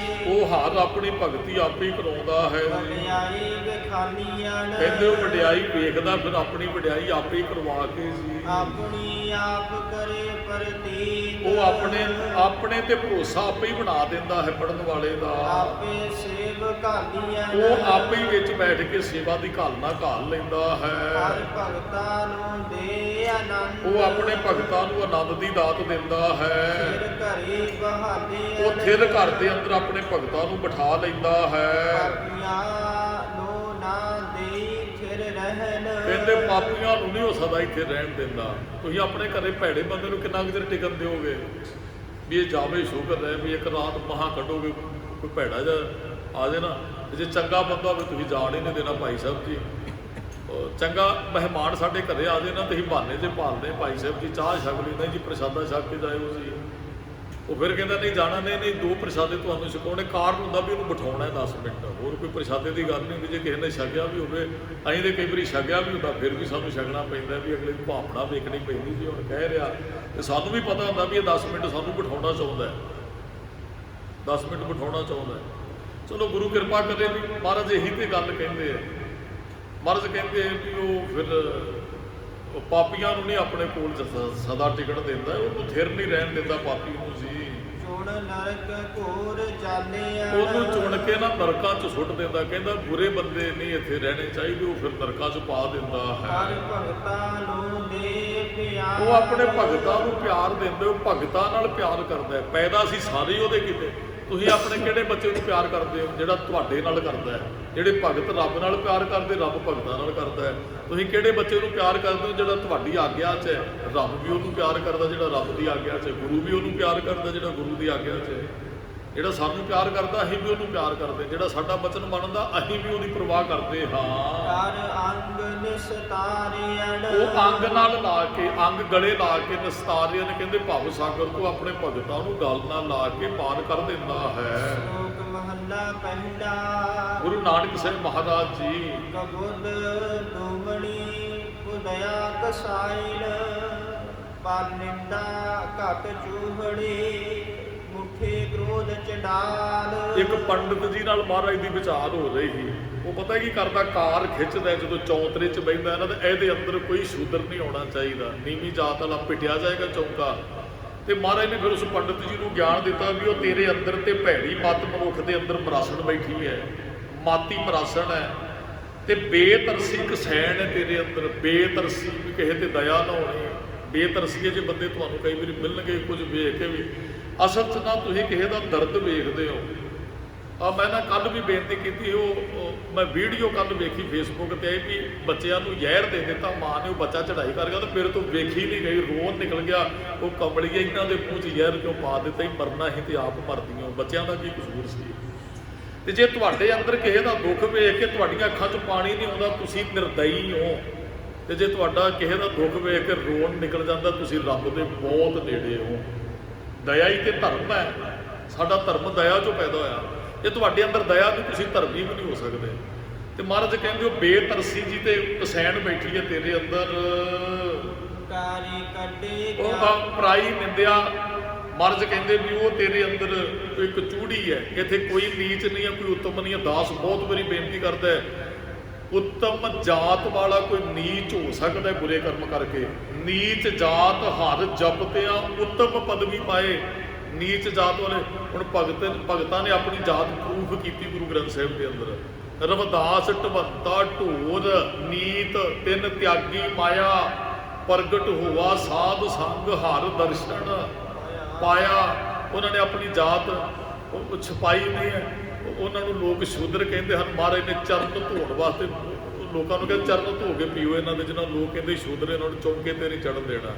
ਉਹ ਹਰ ਆਪਣੀ ਭਗਤੀ ਆਪੇ ਹੀ ਕਰਾਉਂਦਾ ਹੈ। ਵਡਿਆਈ ਬਖਾਨੀਆਂ, ਕਹਿੰਦੇ ਉਹ ਵਡਿਆਈ ਵੇਖਦਾ ਫਿਰ ਆਪਣੀ ਵਡਿਆਈ ਆਪੇ ਹੀ ਕਰਵਾ ਕੇ ਜੀ। ਆਪਣੀ ਆਪ ਕਰੇ ਪ੍ਰਤੀਤ, ਉਹ ਆਪਣੇ ਤੇ ਭਰੋਸਾ ਆਪੇ ਹੀ ਬਣਾ ਦਿੰਦਾ ਹੈ ਪੜਨ ਵਾਲੇ ਦਾ। ਆਪੇ ਸੇਵ ਘਾਲੀਆਂ, ਉਹ ਆਪੇ ਹੀ ਵਿੱਚ ਬੈਠ ਕੇ ਸੇਵਾ ਦੀ ਘਾਲਣਾ ਘਾਲ ਲੈਂਦਾ ਹੈ। ਹਰ ਭਗਤਾਂ ਨੂੰ ਦੇ ਆਨੰਦ, ਉਹ ਆਪਣੇ ਭਗਤਾਂ ਨੂੰ ਆਨੰਦ ਦੀ ਦਾਤ ਦਿੰਦਾ ਹੈ। ਫਿਰ ਘਰੇ ਬਹਾਲੇ, ਉਹ ਥਿਰ ਘਰ ਦੇ ਅੰਦਰ ਆਪਣੇ ਭਗਤਾਂ ਨੂੰ ਬਿਠਾ ਲੈਂਦਾ ਹੈ। ਪਾਪੀਆਂ ਨੂੰ ਨਾ ਦੇਈ ਫਿਰ ਰਹਿਣ, ਕਹਿੰਦੇ ਪਾਪੀਆਂ ਨੂੰ ਨਹੀਂ ਉਹ ਸਦਾ ਇੱਥੇ ਰਹਿਣ ਦਿੰਦਾ। ਤੁਸੀਂ ਆਪਣੇ ਘਰੇ ਭੈੜੇ ਬੰਦੇ ਨੂੰ ਕਿੰਨਾ ਕੁ ਚਿਰ ਟਿਕਣ ਦਿਓਗੇ ਵੀ ਇਹ ਜਾਵੇ ਸ਼ੁਕਰ ਹੈ ਵੀ ਇੱਕ ਰਾਤ ਮਹਾ ਕੱਢੋਗੇ। ਕੋਈ ਭੈੜਾ ਜਿਹਾ ਆ ਜਾਏ ਨਾ, ਜੇ ਚੰਗਾ ਬੰਦਾ ਹੋਵੇ ਤੁਸੀਂ ਜਾਣ ਹੀ ਨਹੀਂ ਦੇਣਾ ਭਾਈ ਸਾਹਿਬ ਜੀ। ਚੰਗਾ ਮਹਿਮਾਨ ਸਾਡੇ ਘਰੇ ਆ ਜਾਏ ਨਾ ਤੁਸੀਂ ਬਹਾਨੇ 'ਚ ਭਾਲਦੇ ਭਾਈ ਸਾਹਿਬ ਜੀ ਚਾਹ ਛਕ ਲਈ, ਨਹੀਂ ਜੀ ਪ੍ਰਸ਼ਾਦਾ ਛਕ ਕੇ ਜਾਇਓ ਜੀ। ਉਹ ਫਿਰ ਕਹਿੰਦਾ ਨਹੀਂ ਜਾਣਾ, ਨਹੀਂ ਦੋ ਪ੍ਰਸ਼ਾਦੇ ਤੁਹਾਨੂੰ ਛਕਾਉਣੇ। ਕਾਰਨ ਹੁੰਦਾ ਵੀ ਉਹਨੂੰ ਬਿਠਾਉਣਾ 10 ਮਿੰਟ, ਹੋਰ ਕੋਈ ਪ੍ਰਸ਼ਾਦੇ ਦੀ ਗੱਲ ਨਹੀਂ ਹੁੰਦੀ। ਜੇ ਕਿਸੇ ਨੇ ਛਕਿਆ ਵੀ ਹੋਵੇ, ਅਸੀਂ ਤਾਂ ਕਈ ਵਾਰੀ ਛਕਿਆ ਵੀ ਹੁੰਦਾ ਫਿਰ ਵੀ ਸਾਨੂੰ ਛਕਣਾ ਪੈਂਦਾ ਵੀ ਅਗਲੇ ਦੀ ਭਾਵਨਾ ਵੇਖਣੀ ਪੈਂਦੀ ਜੀ। ਹੁਣ ਕਹਿ ਰਿਹਾ ਤੇ ਸਾਨੂੰ ਵੀ ਪਤਾ ਹੁੰਦਾ ਵੀ ਇਹ 10 ਮਿੰਟ ਸਾਨੂੰ ਬਿਠਾਉਣਾ ਚਾਹੁੰਦਾ ਹੈ, 10 ਮਿੰਟ ਬਿਠਾਉਣਾ ਚਾਹੁੰਦਾ ਹੈ। ਚਲੋ ਗੁਰੂ ਕਿਰਪਾ ਕਰੇ ਵੀ ਮਹਾਰਾਜ ਇਹੀ ਤੇ ਗੱਲ ਕਹਿੰਦੇ ਆ। ਮਹਾਰਾਜ ਕਹਿੰਦੇ ਵੀ ਉਹ ਫਿਰ ਪਾਪੀਆਂ ਨੂੰ ਨਹੀਂ ਆਪਣੇ ਕੋਲ ਸਦਾ ਟਿਕਣ ਦਿੰਦਾ, ਉਹਨੂੰ ਥਿਰ ਨਹੀਂ ਰਹਿਣ ਦਿੰਦਾ ਪਾਪੀ ਨੂੰ ਜੀ। ਚੁਣ ਨਰਕ ਘੋਰ ਚਾਲਿਆ, ਉਹਨੂੰ ਚੁਣ ਕੇ ਨਾ ਨਰਕਾਂ 'ਚ ਸੁੱਟ ਦਿੰਦਾ। ਕਹਿੰਦਾ ਬੁਰੇ ਬੰਦੇ ਨਹੀਂ ਇੱਥੇ ਰਹਿਣੇ ਚਾਹੀਦੇ, ਉਹ ਫਿਰ ਨਰਕਾਂ 'ਚ ਪਾ ਦਿੰਦਾ ਹਰ ਹੈ। ਭਗਤਾਂ ਨੂੰ ਦੇ ਪਿਆਰ, ਉਹ ਆਪਣੇ ਭਗਤਾਂ ਨੂੰ ਪਿਆਰ ਦਿੰਦੇ, ਉਹ ਭਗਤਾਂ ਨਾਲ ਪਿਆਰ ਕਰਦਾ ਹੈ। ਪੈਦਾ ਸੀ ਸਾਰੇ ਉਹਦੇ ਕਿਤੇ। ਤੁਸੀਂ ਆਪਣੇ ਕਿਹੜੇ ਬੱਚੇ ਨੂੰ ਪਿਆਰ ਕਰਦੇ ਹੋ? ਜਿਹੜਾ ਤੁਹਾਡੇ ਨਾਲ ਕਰਦਾ ਹੈ। ਜਿਹੜੇ ਭਗਤ ਰੱਬ ਨਾਲ ਪਿਆਰ ਕਰਦੇ, ਰੱਬ ਭਗਤਾਂ ਨਾਲ ਕਰਦਾ ਹੈ। ਤੁਸੀਂ ਕਿਹੜੇ ਬੱਚੇ ਨੂੰ ਪਿਆਰ ਕਰਦੇ ਹੋ? ਜਿਹੜਾ ਤੁਹਾਡੀ ਆਗਿਆ 'ਚ ਹੈ, ਰੱਬ ਵੀ ਉਹਨੂੰ ਪਿਆਰ ਕਰਦਾ ਜਿਹੜਾ ਰੱਬ ਦੀ ਆਗਿਆ 'ਚ ਹੈ। ਗੁਰੂ ਵੀ ਉਹਨੂੰ ਪਿਆਰ ਕਰਦਾ ਜਿਹੜਾ ਗੁਰੂ ਦੀ ਆਗਿਆ 'ਚ ਹੈ। ਜਿਹੜਾ ਸਾਨੂੰ ਪਿਆਰ ਕਰਦਾ ਅਸੀਂ ਵੀ ਉਹਨੂੰ ਪਿਆਰ ਕਰਦੇ। ਜਿਹੜਾ ਸਾਡਾ ਬਚਨ ਮੰਨਦਾ ਅਸੀਂ ਵੀ ਉਹਦੀ ਪਰਵਾਹ ਕਰਦੇ ਹਾਂ। ਹਰ ਅੰਗ ਨਿਸਤਾਰਿਅਨ, ਉਹ ਅੰਗ ਨਾਲ ਲਾ ਕੇ, ਅੰਗ ਗਲੇ ਲਾ ਕੇ ਨਿਸਤਾਰਿਆਂ ਨੇ ਕਹਿੰਦੇ ਭਵ ਸਾਗਰ ਤੋਂ ਆਪਣੇ ਭਗਤਾਂ ਨੂੰ ਗਲ ਨਾਲ ਲਾ ਕੇ ਪਾਰ ਕਰ ਦਿੰਦਾ ਹੈ। ਸ਼ਲੋਕ ਮਹੱਲਾ ਪਹਿਲਾ, ਗੁਰੂ ਨਾਨਕ ਸਾਹਿਬ ਮਹਾਰਾਜ ਜੀ ਕਬੁੱਧ ਡੂਮਣੀ ਪੁਦਇਆ ਕਸਾਇਨ, ਪਰ ਨਿੰਦਾ ਘਟ ਚੂਹੜੀ, ਮੁਠੇ ਕ੍ਰੋਧ ਚੰਡਾਲ। ਇੱਕ ਪੰਡਤ ਜੀ ਨਾਲ ਮਹਾਰਾਜ ਦੀ ਵਿਚਾਰ ਹੋ ਰਹੀ ਸੀ। ਉਹ ਪਤਾ ਕੀ ਕਰਦਾ, ਕਾਰ ਖਿੱਚਦਾ ਜਦੋਂ ਚੌਂਤਰੇ 'ਚ ਬਹਿੰਦਾ ਨਾ, ਤੇ ਇਹਦੇ ਅੰਦਰ ਕੋਈ ਸ਼ੂਦਰ ਨਹੀਂ ਆਉਣਾ ਚਾਹੀਦਾ, ਨੀਵੀਂ ਜਾਤ ਵਾਲਾ ਪਿਟਿਆ ਜਾਏਗਾ ਚੌਂਕਾ। ਤੇ ਮਹਾਰਾਜ ਨੇ ਫਿਰ ਉਸ ਪੰਡਤ ਜੀ ਨੂੰ ਗਿਆਨ ਦਿੱਤਾ ਵੀ ਉਹ ਤੇਰੇ ਅੰਦਰ ਤੇ ਭੈੜੀ ਮੱਤ ਮਨੁੱਖ ਦੇ ਅੰਦਰ ਮਰਾਸਣ ਬੈਠੀ ਹੈ, ਮਾਤੀ ਮਰਾਸਣ ਹੈ, ਤੇ ਬੇਤਰਸੀ ਕਸੈਣ ਹੈ ਤੇਰੇ ਅੰਦਰ। ਬੇਤਰਸੀ ਵੀ ਕਿਸੇ ਤੇ ਦਇਆ ਨਾ ਹੋਣੀ। ਬੇਤਰਸੀਏ ਜੇ ਬੰਦੇ ਤੁਹਾਨੂੰ ਕਈ ਵਾਰੀ ਮਿਲਣਗੇ ਕੁਝ ਵੇਖ ਕੇ ਵੀ, ਅਸਲ 'ਚ ਨਾ ਤੁਸੀਂ ਕਿਸੇ ਦਾ ਦਰਦ ਵੇਖਦੇ ਹੋ। ਮੈਂ ਨਾ ਕੱਲ੍ਹ ਵੀ ਬੇਨਤੀ ਕੀਤੀ, ਉਹ ਮੈਂ ਵੀਡੀਓ ਕੱਲ੍ਹ ਵੇਖੀ ਫੇਸਬੁੱਕ 'ਤੇ ਵੀ ਬੱਚਿਆਂ ਨੂੰ ਜ਼ਹਿਰ ਦੇ ਦਿੱਤਾ ਮਾਂ ਨੇ, ਉਹ ਬੱਚਾ ਚੜ੍ਹਾਈ ਕਰ ਗਿਆ, ਤਾਂ ਮੇਰੇ ਤੋਂ ਵੇਖੀ ਨਹੀਂ ਗਈ, ਰੋਣ ਨਿਕਲ ਗਿਆ। ਉਹ ਕਮਲੀਏ ਇਹਨਾਂ ਦੇ ਮੂੰਹ 'ਚ ਜ਼ਹਿਰ ਕਿਉਂ ਪਾ ਦਿੱਤਾ, ਹੀ ਮਰਨਾ ਹੀ ਤੇ ਆਪ ਮਰਦੀਆਂ, ਬੱਚਿਆਂ ਦਾ ਕੀ ਕਸੂਰ ਸੀ। ਤੇ ਜੇ ਤੁਹਾਡੇ ਅੰਦਰ ਕਿਸੇ ਦਾ ਦੁੱਖ ਵੇਖ ਕੇ ਤੁਹਾਡੀਆਂ ਅੱਖਾਂ 'ਚ ਪਾਣੀ ਨਹੀਂ ਆਉਂਦਾ, ਤੁਸੀਂ ਨਿਰਦਈ ਹੋ। ਤੇ ਜੇ ਤੁਹਾਡਾ ਕਿਸੇ ਦਾ ਦੁੱਖ ਵੇਖ ਕੇ ਰੋਣ ਨਿਕਲ ਜਾਂਦਾ, ਤੁਸੀਂ ਰੱਬ ਦੇ ਬਹੁਤ ਨੇੜੇ ਹੋ। ਦਇਆ ਹੀ ਤੇ ਧਰਮ ਹੈ। ਸਾਡਾ ਧਰਮ ਦਇਆ 'ਚੋਂ ਪੈਦਾ ਹੋਇਆ। ਜੇ ਤੁਹਾਡੇ ਅੰਦਰ ਦਇਆ ਨਹੀਂ, ਤੁਸੀਂ ਧਰਮੀ ਵੀ ਨਹੀਂ ਹੋ ਸਕਦੇ। ਤੇ ਮਹਾਰਾਜ ਕਹਿੰਦੇ ਉਹ ਬੇਤਰਸੀ ਜੀ ਤੇ ਕਸੈਣ ਬੈਠੀ ਹੈ ਤੇਰੇ ਅੰਦਰ। ਕਾਰੀ ਕੱਢੇ ਉਹ ਪਰਾਈ ਨਿੰਦਿਆ। ਮਹਾਰਾਜ ਕਹਿੰਦੇ ਵੀ ਉਹ ਤੇਰੇ ਅੰਦਰ ਇੱਕ ਚੂੜੀ ਹੈ। ਇੱਥੇ ਕੋਈ ਨੀਚ ਨਹੀਂ ਹੈ, ਕੋਈ ਉੱਤਮ ਨਹੀਂ ਹੈ। ਦਾਸ ਬਹੁਤ ਵਾਰੀ ਬੇਨਤੀ ਕਰਦਾ ਹੈ, ਉੱਤਮ ਜਾਤ ਵਾਲਾ ਕੋਈ ਨੀਚ ਹੋ ਸਕਦਾ ਹੈ ਬੁਰੇ ਕਰਮ ਕਰਕੇ। ਨੀਚ ਜਾਤ ਹਰ ਜਪਤਿਆਂ ਉੱਤਮ ਪਦਵੀ ਪਾਏ। ਨੀਚ ਜਾਤ ਵਾਲੇ ਹੁਣ ਭਗਤਾਂ ਨੇ ਆਪਣੀ ਜਾਤ ਪ੍ਰੂਫ ਕੀਤੀ ਗੁਰੂ ਗ੍ਰੰਥ ਸਾਹਿਬ ਦੇ ਅੰਦਰ। ਰਵਿਦਾਸ ਢਵੰਤਾ ਢੋਰ ਨੀਤ ਤਿੰਨ ਤਿਆਗੀ ਮਾਇਆ, ਪ੍ਰਗਟ ਹੋਆ ਸਾਧ ਸੰਗ ਹਰ ਦਰਸ਼ਨ ਪਾਇਆ। ਉਹਨਾਂ ਨੇ ਆਪਣੀ ਜਾਤ ਉਹ ਛਪਾਈ ਨਹੀਂ ਹੈ। ਉਹਨਾਂ ਨੂੰ ਲੋਕ ਸ਼ੂਦਰ ਕਹਿੰਦੇ ਹਨ। ਮਹਾਰਾਜ ਨੇ ਚਰਨ ਧੋਣ ਵਾਸਤੇ ਲੋਕਾਂ ਨੂੰ ਕਹਿੰਦੇ ਚਰਨ ਧੋ ਕੇ ਪੀਓ ਇਹਨਾਂ ਦੇ। ਜਿਹਨਾਂ ਲੋਕ ਕਹਿੰਦੇ ਸ਼ੂਦਰ, ਇਹਨਾਂ ਨੂੰ ਚੌਂਕੇ ਤੇ ਨਹੀਂ ਚੜ੍ਹਨ ਦੇਣਾ।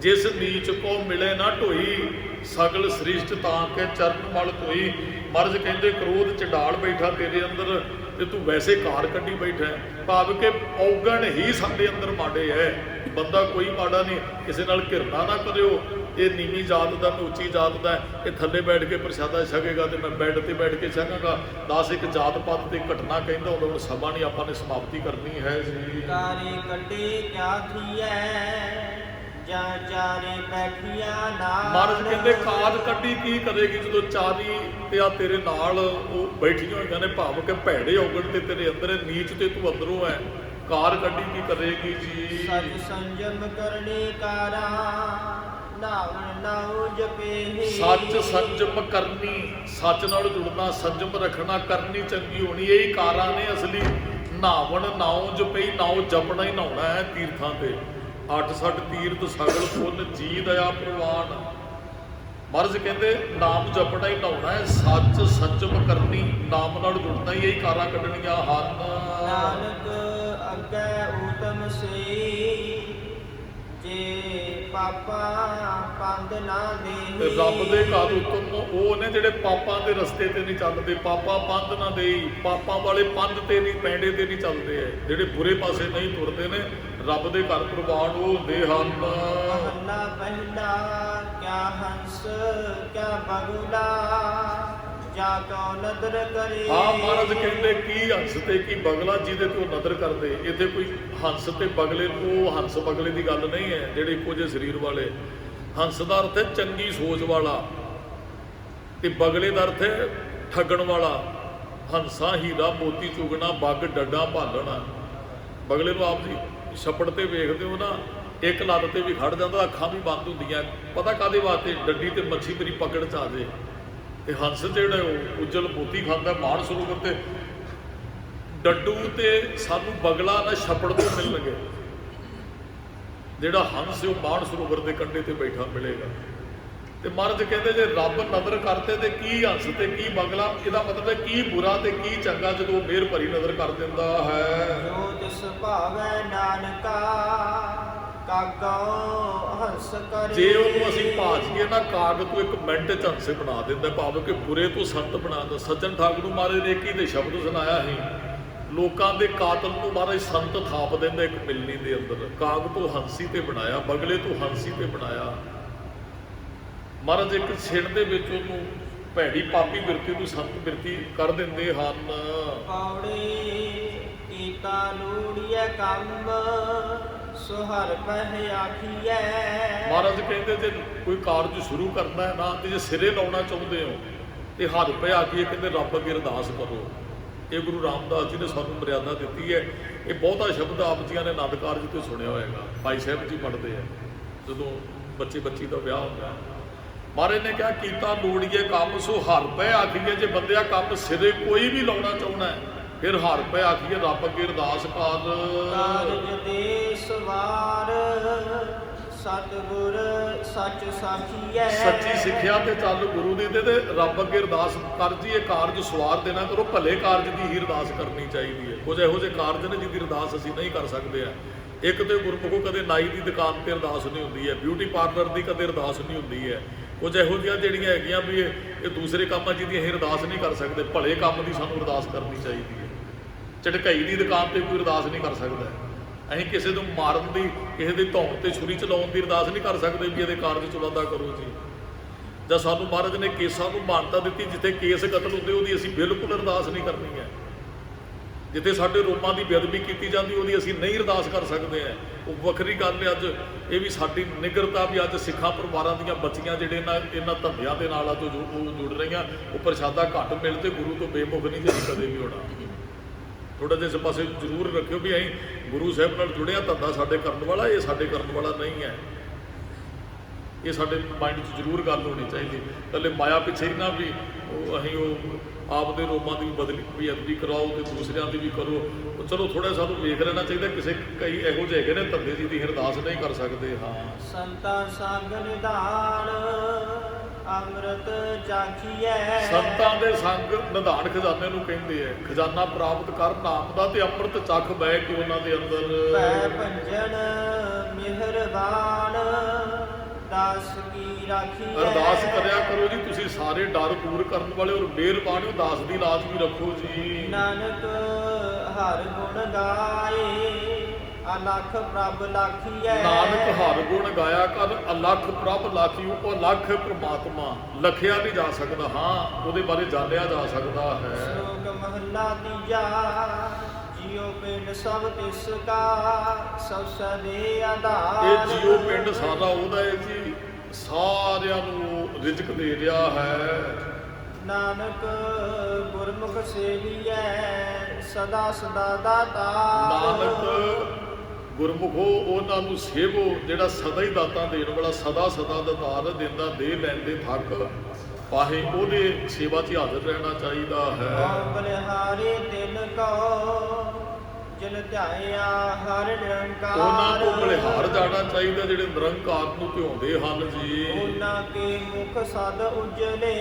ਜਿਸ ਨੀਚ ਕੋ ਮਿਲੇ ਨਾ ਢੋਈ, ਸਗਲ ਸ੍ਰਿਸ਼ਟ ਤਾਂ ਕੇ ਚਰਨ ਮਲ ਧੋਈ। ਮਹਾਰਾਜ ਕਹਿੰਦੇ ਕ੍ਰੋਧ ਚੰਡਾਲ ਬੈਠਾ ਤੇਰੇ ਅੰਦਰ ਤੇ ਤੂੰ ਵੈਸੇ ਕਾਰ ਕੱਢੀ ਬੈਠਾ ਹੈ। ਭਾਵ ਕਿ ਔਗਣ ਹੀ ਸਾਡੇ ਅੰਦਰ ਮਾੜੇ ਹੈ। ਬੰਦਾ ਕੋਈ ਮਾੜਾ ਨਹੀਂ, ਕਿਸੇ ਨਾਲ ਘਿਰਨਾ ਨਾ ਕਰਿਓ। ਇਹ ਨੀਵੀਂ ਜਾਤ ਦਾ ਤੇ ਉੱਚੀ ਜਾਤ ਦਾ, ਇਹ ਥੱਲੇ ਬੈਠ ਕੇ ਪ੍ਰਸ਼ਾਦਾ ਛਕੇਗਾ ਤੇ ਮੈਂ ਬੈੱਡ ਤੇ ਬੈਠ ਕੇ ਛਕਾਂਗਾ। ਦੱਸ ਇੱਕ ਜਾਤ ਪਾਤ ਤੇ ਘਟਨਾ ਕਹਿੰਦਾ ਉਦੋਂ ਸਮਾਂ ਨਹੀਂ, ਆਪਾਂ ਨੇ ਸਮਾਪਤੀ ਕਰਨੀ ਹੈ ਜੀ। ਕਾਰੇ ਕੱਢੇ ਕਿਆ ਥੀਐ, ਜਾਂ ਚਾਰੇ ਬੈਠੀਆਂ ਨਾਲ। ਮਹਾਰਾਜ ਕਹਿੰਦੇ ਕਾਦ ਕੱਢੀ ਕੀ ਕਰੇਗੀ ਜਦੋਂ ਚਾਰੀ ਤੇ ਆ ਤੇਰੇ ਨਾਲ ਉਹ ਬੈਠੀਆਂ ਹੋਈਆਂ ਨੇ। ਭਾਵ ਕਿ ਭੈੜੇ ਔਗਣ ਤੇ ਤੇਰੇ ਅੰਦਰ ਹੈ, ਨੀਚ ਤੇ ਤੂੰ ਅੰਦਰੋਂ ਹੈ। ਕਾਰ ਕੱਢੀ ਕੀ ਕਰੇਗੀ ਜੀ। ਸਚ ਸੰਜਮ ਕਰਨੇ ਕਾਰਾ, ਨਾਵਣ ਨਾਉ ਜਪੇ। ਸੱਚ ਸੰਜਮ ਕਰਨੀ, ਸੱਚ ਨਾਲ ਜੁੜਨਾ, ਸੰਜਮ ਰੱਖਣਾ, ਕਰਨੀ ਚੰਗੀ ਹੋਣੀ, ਇਹੀ ਕਾਰਾਂ ਨੇ ਅਸਲੀ। ਨਾਵਣ ਨਾਉ ਜਪਈ, ਨਾਉ ਜਪਣਾ ਹੀ ਨਹਾਉਣਾ ਹੈ ਤੀਰਥਾਂ ਤੇ। 8 ਤੀਰਥ ਸਗਲ ਪੁੰਨ ਜੀ ਦਇਆ ਪ੍ਰਵਾਨ। ਮਹਾਰਾਜ ਕਹਿੰਦੇ ਨਾਮ ਜਪਣਾ ਹੀ ਨਹਾਉਣਾ ਹੈ, ਸੱਚ ਸੰਜਮ ਕਰਨੀ, ਨਾਮ ਨਾਲ ਜੁੜਨਾ ਹੀ, ਇਹੀ ਕਾਰਾਂ ਕੱਢਣੀਆਂ ਹਨ। ਨਾਨਕ ਅੱਗੇ ਊਤਮ ਸੇ, ਜੇ ਪਾਪਾ ਪੰਦ ਨਾ ਤੇ ਦੇ। ਰੱਬ ਦੇ ਘਰ ਉਤਮ ਉਹ ਨੇ ਜਿਹੜੇ ਪਾਪਾਂ ਦੇ ਰਸਤੇ ਤੇ ਨਹੀਂ ਚੱਲਦੇ। ਪਾਪਾ ਪੰਧ ਨਾ ਦੇਈ, ਪਾਪਾਂ ਵਾਲੇ ਪੰਧ ਤੇ ਨਹੀਂ, ਪੈਂਡੇ ਤੇ ਨਹੀਂ ਚੱਲਦੇ ਐ, ਜਿਹੜੇ ਬੁਰੇ ਪਾਸੇ ਨਹੀਂ ਤੁਰਦੇ ਨੇ। ਰੱਬ ਦੇ ਘਰ ਪ੍ਰਵਾਨ ਉਹ ਹੁੰਦੇ ਹਨ। ਮਹੱਲਾ ਪਹਿਲਾ, ਕਿਆ ਹੰਸ ਕਿਆ ਬਗੁਲਾ, ਜਾ ਕੋ ਨਦਰ ਕਰੇ। ਹਾਂ ਮਹਾਰਾਜ ਕਹਿੰਦੇ ਕੀ ਹੰਸ ਤੇ ਕੀ ਬਗਲਾ ਜਿਹਦੇ ਤੇ ਉਹ ਨਦਰ ਕਰਦੇ। ਇੱਥੇ ਕੋਈ ਹੰਸ ਤੇ ਬਗਲੇ, ਉਹ ਹੰਸ ਬਗਲੇ ਦੀ ਗੱਲ ਨਹੀਂ ਹੈ ਜਿਹੜੇ ਇੱਕੋ ਜਿਹੇ ਸਰੀਰ ਵਾਲੇ। ਹੰਸ ਦਾ ਅਰਥ ਹੈ ਚੰਗੀ ਸੋਚ ਵਾਲਾ, ਤੇ ਬਗਲੇ ਦਾ ਅਰਥ ਹੈ ਠੱਗਣ ਵਾਲਾ। ਹੰਸਾ ਹੀਰਾ ਮੋਤੀ ਚੁਗਣਾ, ਬੱਗ ਡੱਡਾ ਭਾਲਣਾ। ਬਗਲੇ ਨੂੰ ਆਪ ਜੀ ਛੱਪੜ ਤੇ ਵੇਖਦੇ ਹੋ ਨਾ, ਇੱਕ ਲੱਤ ਤੇ ਵੀ ਖੜ ਜਾਂਦਾ, ਅੱਖਾਂ ਵੀ ਬੰਦ ਹੁੰਦੀਆਂ, ਪਤਾ ਕਾਹਦੇ ਵਾਸਤੇ, ਡੱਡੀ ਤੇ ਮੱਛੀ ਮੇਰੀ ਪਕੜ ਚ ਆ ਜੇ। ਤੇ ਹੰਸ ਜਿਹੜਾ ਉਹ ਉਜਲ ਮੋਤੀ ਖਾਂਦਾ ਮਾਨ ਸਰੋਵਰ ਤੇ। ਡੱਡੂ ਤੇ ਸਾਨੂੰ ਬਗਲਾ ਨਾ ਛੱਪੜ ਤੋਂ ਮਿਲਣਗੇ, ਜਿਹੜਾ ਹੰਸ ਉਹ ਮਾਨ ਸਰੋਵਰ ਦੇ ਕੰਢੇ ਤੇ ਬੈਠਾ ਮਿਲੇਗਾ। ਤੇ ਮਹਾਰਾਜ ਕਹਿੰਦੇ ਜੇ ਰੱਬ ਨਜ਼ਰ ਕਰਤੇ ਤੇ ਕੀ ਹੰਸ ਤੇ ਕੀ ਬਗਲਾ। ਇਹਦਾ ਮਤਲਬ ਹੈ ਕੀ ਬੁਰਾ ਤੇ ਕੀ ਚੰਗਾ ਜਦੋਂ ਮਿਹਰ ਭਰੀ ਨਜ਼ਰ ਕਰ ਦਿੰਦਾ ਹੈ। ਜੋ ਤਿਸ ਭਾਵੈ ਨਾਨਕਾ, ਕਾਗੋ ਹੰਸ ਕਰੇ। ਜੇ ਉਹਨੂੰ ਅਸੀਂ ਭਾਜੀਏ ਨਾ, ਕਾਗ ਤੋਂ ਇੱਕ ਮਿੰਟ ਚ ਹੰਸੇ ਬਣਾ ਦਿੰਦਾ। ਭਾਵ ਕਿ ਬੁਰੇ ਤੋਂ ਸੰਤ ਬਣਾ ਦਿੰਦਾ। ਸੱਜਣ ਠਾਕੁਰ ਨੂੰ ਮਹਾਰਾਜ ਨੇ ਕੀ ਦੇ ਸ਼ਬਦ ਸੁਣਾਇਆ ਸੀ, ਲੋਕਾਂ ਦੇ ਕਾਤਲ ਨੂੰ ਮਹਾਰਾਜ ਸੰਤ ਥਾਪ ਦਿੰਦਾ ਇੱਕ ਮਿਲਣੀ ਦੇ ਅੰਦਰ। ਕਾਗ ਤੋਂ ਹੰਸੀ ਤੇ ਬਣਾਇਆ, ਬਗਲੇ ਤੋਂ ਹੰਸੀ ਤੇ ਬਣਾਇਆ। ਮਹਾਰਾਜ ਇੱਕ ਛਿਣ ਦੇ ਵਿੱਚ ਉਹਨੂੰ ਭੈੜੀ ਪਾਪੀ ਬਿਰਤੀ ਨੂੰ ਸੰਤ ਬਿਰਤੀ ਕਰ ਦਿੰਦੇ ਹਨ। ਪੌੜੇ ਕੀਤਾ ਲੋੜੀਐ ਕੰਮ, ਸੋ ਹਰ ਪਹਿ ਆਖੀਐ। ਮਹਾਰਾਜ ਕਹਿੰਦੇ ਜੇ ਕੋਈ ਕਾਰਜ ਸ਼ੁਰੂ ਕਰਨਾ ਹੈ ਨਾ, ਤੇ ਜੇ ਸਿਰੇ ਲਾਉਣਾ ਚਾਹੁੰਦੇ ਹੋ ਤੇ ਹੱਥ ਪੈ ਆਖੀਏ, ਕਹਿੰਦੇ ਰੱਬ ਅੱਗੇ ਅਰਦਾਸ ਕਰੋ। ਇਹ ਗੁਰੂ ਰਾਮਦਾਸ ਜੀ ਨੇ ਸਾਨੂੰ ਮਰਿਆਦਾ ਦਿੱਤੀ ਹੈ। ਇਹ ਬਹੁਤਾ ਸ਼ਬਦ ਆਪ ਜੀਆਂ ਨੇ ਆਨੰਦ ਕਾਰਜ ਤੋਂ ਸੁਣਿਆ ਹੋਏਗਾ। ਭਾਈ ਸਾਹਿਬ ਜੀ ਪੜ੍ਹਦੇ ਆ ਜਦੋਂ ਬੱਚੀ ਦਾ ਵਿਆਹ ਹੁੰਦਾ। ਮਹਾਰਾਜ ਨੇ ਕਿਹਾ ਕੀਤਾ ਲੋੜੀਏ ਕੰਮ, ਸੋ ਹਰ ਪੈ ਆਖੀਏ। ਜੇ ਬੰਦਿਆ ਕੰਮ ਸਿਰੇ ਕੋਈ ਵੀ ਲਾਉਣਾ ਚਾਹੁੰਦਾ ਫਿਰ ਹਰ ਪੈ ਆਖੀਏ, ਰੱਬ ਅੱਗੇ ਅਰਦਾਸ ਕਰ। ਕਾਰਜ ਦੇ ਸਵਾਰ, ਸਤਿਗੁਰ ਸੱਚ ਸਾਖੀਐ। ਸੱਚੀ ਸਿੱਖਿਆ ਤੇ ਚੱਲ ਗੁਰੂ ਦੀ ਤੇ ਰੱਬ ਅੱਗੇ ਅਰਦਾਸ ਕਰ ਜੀ। ਇਹ ਕਾਰਜ ਸਵਾਰ ਦੇਣਾ ਕਰੋ, ਭਲੇ ਕਾਰਜ ਦੀ ਹੀ ਅਰਦਾਸ ਕਰਨੀ ਚਾਹੀਦੀ ਹੈ। ਕੁਝ ਇਹੋ ਜਿਹੇ ਕਾਰਜ ਨੇ ਜਿਹਦੀ ਅਰਦਾਸ ਅਸੀਂ ਨਹੀਂ ਕਰ ਸਕਦੇ ਆ। ਇੱਕ ਤੇ ਗੁਰਮੁਖੋ ਕਦੇ ਨਾਈ ਦੀ ਦੁਕਾਨ ਤੇ ਅਰਦਾਸ ਨਹੀਂ ਹੁੰਦੀ ਹੈ, ਬਿਊਟੀ ਪਾਰਲਰ ਦੀ ਕਦੇ ਅਰਦਾਸ ਨਹੀਂ ਹੁੰਦੀ ਹੈ। ਕੁਝ ਇਹੋ ਜਿਹੀਆਂ ਜਿਹੜੀਆਂ ਹੈਗੀਆਂ ਵੀ ਇਹ ਦੂਸਰੇ ਕੰਮਾਂ ਜਿਹਦੀ ਅਸੀਂ ਅਰਦਾਸ ਨਹੀਂ ਕਰ ਸਕਦੇ, ਭਲੇ ਕੰਮ ਦੀ ਸਾਨੂੰ ਅਰਦਾਸ ਕਰਨੀ ਚਾਹੀਦੀ ਹੈ। ਝਟਕਾਈ ਦੀ ਦੁਕਾਨ ਤੇ ਕੋਈ ਅਰਦਾਸ ਨਹੀਂ ਕਰ ਸਕਦਾ। ਅਸੀਂ ਕਿਸੇ ਨੂੰ ਮਾਰਨ ਦੀ, ਕਿਸੇ ਦੇ ਧੌਣ ਤੇ ਛੁਰੀ ਚਲਾਉਣ ਦੀ ਅਰਦਾਸ ਨਹੀਂ ਕਰ ਸਕਦੇ ਵੀ ਇਹਦੇ ਕਾਰਜ ਚਲਾਉਂਦਾ ਕਰੋ ਜੀ। ਜਾਂ ਸਾਨੂੰ ਮਹਾਰਾਜ ਨੇ ਕੇਸਾਂ ਨੂੰ ਮਾਨਤਾ ਦਿੱਤੀ, ਜਿੱਥੇ ਕੇਸ ਕਤਲ ਹੁੰਦੇ ਉਹਦੀ ਅਸੀਂ ਬਿਲਕੁਲ ਅਰਦਾਸ ਨਹੀਂ ਕਰਨੀ ਹੈ। ਜਿੱਥੇ ਸਾਡੇ ਰੋਮਾਂ ਦੀ ਬੇਅਦਬੀ ਕੀਤੀ ਜਾਂਦੀ ਉਹਦੀ ਅਸੀਂ ਨਹੀਂ ਅਰਦਾਸ ਕਰ ਸਕਦੇ ਹਾਂ। ਉਹ ਵੱਖਰੀ ਗੱਲ ਹੈ। ਅੱਜ ਇਹ ਵੀ ਸਾਡੀ ਨਿਗਰਤਾ ਵੀ ਅੱਜ ਸਿੱਖਾਂ ਪਰਿਵਾਰਾਂ ਦੀਆਂ ਬੱਚੀਆਂ ਜਿਹੜੇ ਇਹਨਾਂ ਧੰਦਿਆਂ ਦੇ ਨਾਲ ਅੱਜ ਜੁੜ ਰਹੀਆਂ। ਉਹ ਪ੍ਰਸ਼ਾਦਾ ਘੱਟ ਮਿਲ ਤੇ ਗੁਰੂ ਤੋਂ ਬੇਮੁਖ ਨਹੀਂ ਜੇ ਕਦੇ ਵੀ ਹੋਣਾ। ਥੋੜ੍ਹਾ ਜਿਹਾ ਇਸ ਪਾਸੇ ਜ਼ਰੂਰ ਰੱਖਿਓ ਵੀ ਅਸੀਂ ਗੁਰੂ ਸਾਹਿਬ ਨਾਲ ਜੁੜਿਆ ਧੰਦਾ ਸਾਡੇ ਕਰਨ ਵਾਲਾ, ਇਹ ਸਾਡੇ ਕਰਨ ਵਾਲਾ ਨਹੀਂ ਹੈ। ਇਹ ਸਾਡੇ ਮਾਈਂਡ 'ਚ ਜ਼ਰੂਰ ਗੱਲ ਹੋਣੀ ਚਾਹੀਦੀ। ਇਕੱਲੇ ਮਾਇਆ ਪਿੱਛੇ ਹੀ ਨਾ ਵੀ ਅਸੀਂ ਉਹ ਆਪ ਦੇ ਰੋਮਾਂ ਦੀ ਬਦਲੀ ਵੀ ਅਦਬੀ ਕਰਾਓ ਤੇ ਦੂਸਰਿਆਂ ਦੀ ਵੀ ਕਰੋ। ਚਲੋ ਥੋੜ੍ਹਾ ਸਾਨੂੰ ਵੇਖ ਲੈਣਾ ਚਾਹੀਦਾ। ਕਿਸੇ ਕਈ ਇਹੋ ਜਿਹੇ ਹੈਗੇ ਨੇ ਧੰਦੇ ਦੀ ਅਰਦਾਸ ਨਹੀਂ ਕਰ ਸਕਦੇ। ਹਾਂ ਸੰਤਾਂ ਸੰਗ ਨਿਧਾਨ, ਅੰਮ੍ਰਿਤ ਚਾਖੀਐ। ਸੰਤਾਂ ਦੇ ਸੰਗ ਨਿਧਾਨ ਖਜ਼ਾਨੇ ਨੂੰ ਕਹਿੰਦੇ ਆ। ਖਜ਼ਾਨਾ ਪ੍ਰਾਪਤ ਕਰ ਨਾਮ ਦਾ ਤੇ ਅੰਮ੍ਰਿਤ ਚੱਖ ਬਹਿ ਕੇ ਉਹਨਾਂ ਦੇ ਅੰਦਰ। ਭੈ ਭੰਜਨ ਮਿਹਰਬਾਨ, ਦਾਸ ਕੀ ਰਾਖੀ ਹੈ। ਅਰਦਾਸ ਕਰਿਆ ਕਰੋ ਜੀ ਤੁਸੀਂ ਸਾਰੇ ਡਰ ਦੂਰ ਕਰਨ ਵਾਲੇ ਔਰ ਮਿਹਰਬਾਨ ਹੋ, ਦਾਸ ਦੀ ਲਾਜ ਵੀ ਰੱਖੋ ਜੀ। ਨਾਨਕ ਹਰ ਗੁਣ ਗਾਏ ਅਲਖ ਪ੍ਰਭ ਲਾਖੀਐ। ਨਾਨਕ ਹਰ ਗੁਣ ਗਾਇਆ ਕਰ ਅਲਖ ਪ੍ਰਭ ਲਾਖੀ। ਉਹ ਅਲਖ ਪ੍ਰਮਾਤਮਾ ਲਖਿਆ ਨਹੀਂ ਜਾ ਸਕਦਾ, ਹਾਂ ਉਹਦੇ ਬਾਰੇ ਜਾਣਿਆ ਜਾ ਸਕਦਾ ਹੈ। ਸ਼ਲੋਕ ਮਹਲਾ ਤੀਜਾ। ਜਿਉ ਪਿੰਡ ਸਭ ਤਿਸ ਕਾ ਸਭ ਸਦੇ ਆਧਾਰ। ਇਹ ਜੀਓ ਪਿੰਡ ਸਾਰਾ ਉਹਦਾ ਹੈ ਜੀ, ਸਾਰਿਆਂ ਨੂੰ ਰਿਜ਼ਕ ਦੇ ਰਿਹਾ ਹੈ। ਨਾਨਕ ਗੁਰਮੁਖ ਸੇਵੀਐ ਸਦਾ ਸਦਾ ਦਾਤਾ। ਨਾਨਕ ਗੁਰਮੁਖੋ ਉਹਨਾਂ ਨੂੰ ਸੇਵੋ ਜਿਹੜਾ ਸਦਾ ਹੀ ਦਾਤਾਂ ਦੇਣ ਵਾਲਾ, ਸਦਾ ਸਦਾ ਦਾਤਾਰ ਦਿੰਦਾ, ਦੇ ਲੈਂਦੇ ਥੱਕ ਪਾਹੇ, ਉਹਦੇ ਸੇਵਾ 'ਚ ਹਾਜ਼ਰ ਰਹਿਣਾ ਚਾਹੀਦਾ ਹੈ। ਓਮ ਬਲਿਹਾਰੇ ਤਿਨ ਕੋ ਜਿਨ ਧਿਆਇਆ ਹਰ ਨਿਰੰਕਾਰ। ਉਹਨਾਂ ਤੋਂ ਬਲਿਹਾਰ ਜਾਣਾ ਚਾਹੀਦਾ ਜਿਹੜੇ ਨਿਰੰਕਾਰ ਨੂੰ ਧਿਆਉਂਦੇ ਹਨ ਜੀ। ਉਹਨਾਂ ਕੇ ਮੁਖ ਸਦ ਉਜਲੇ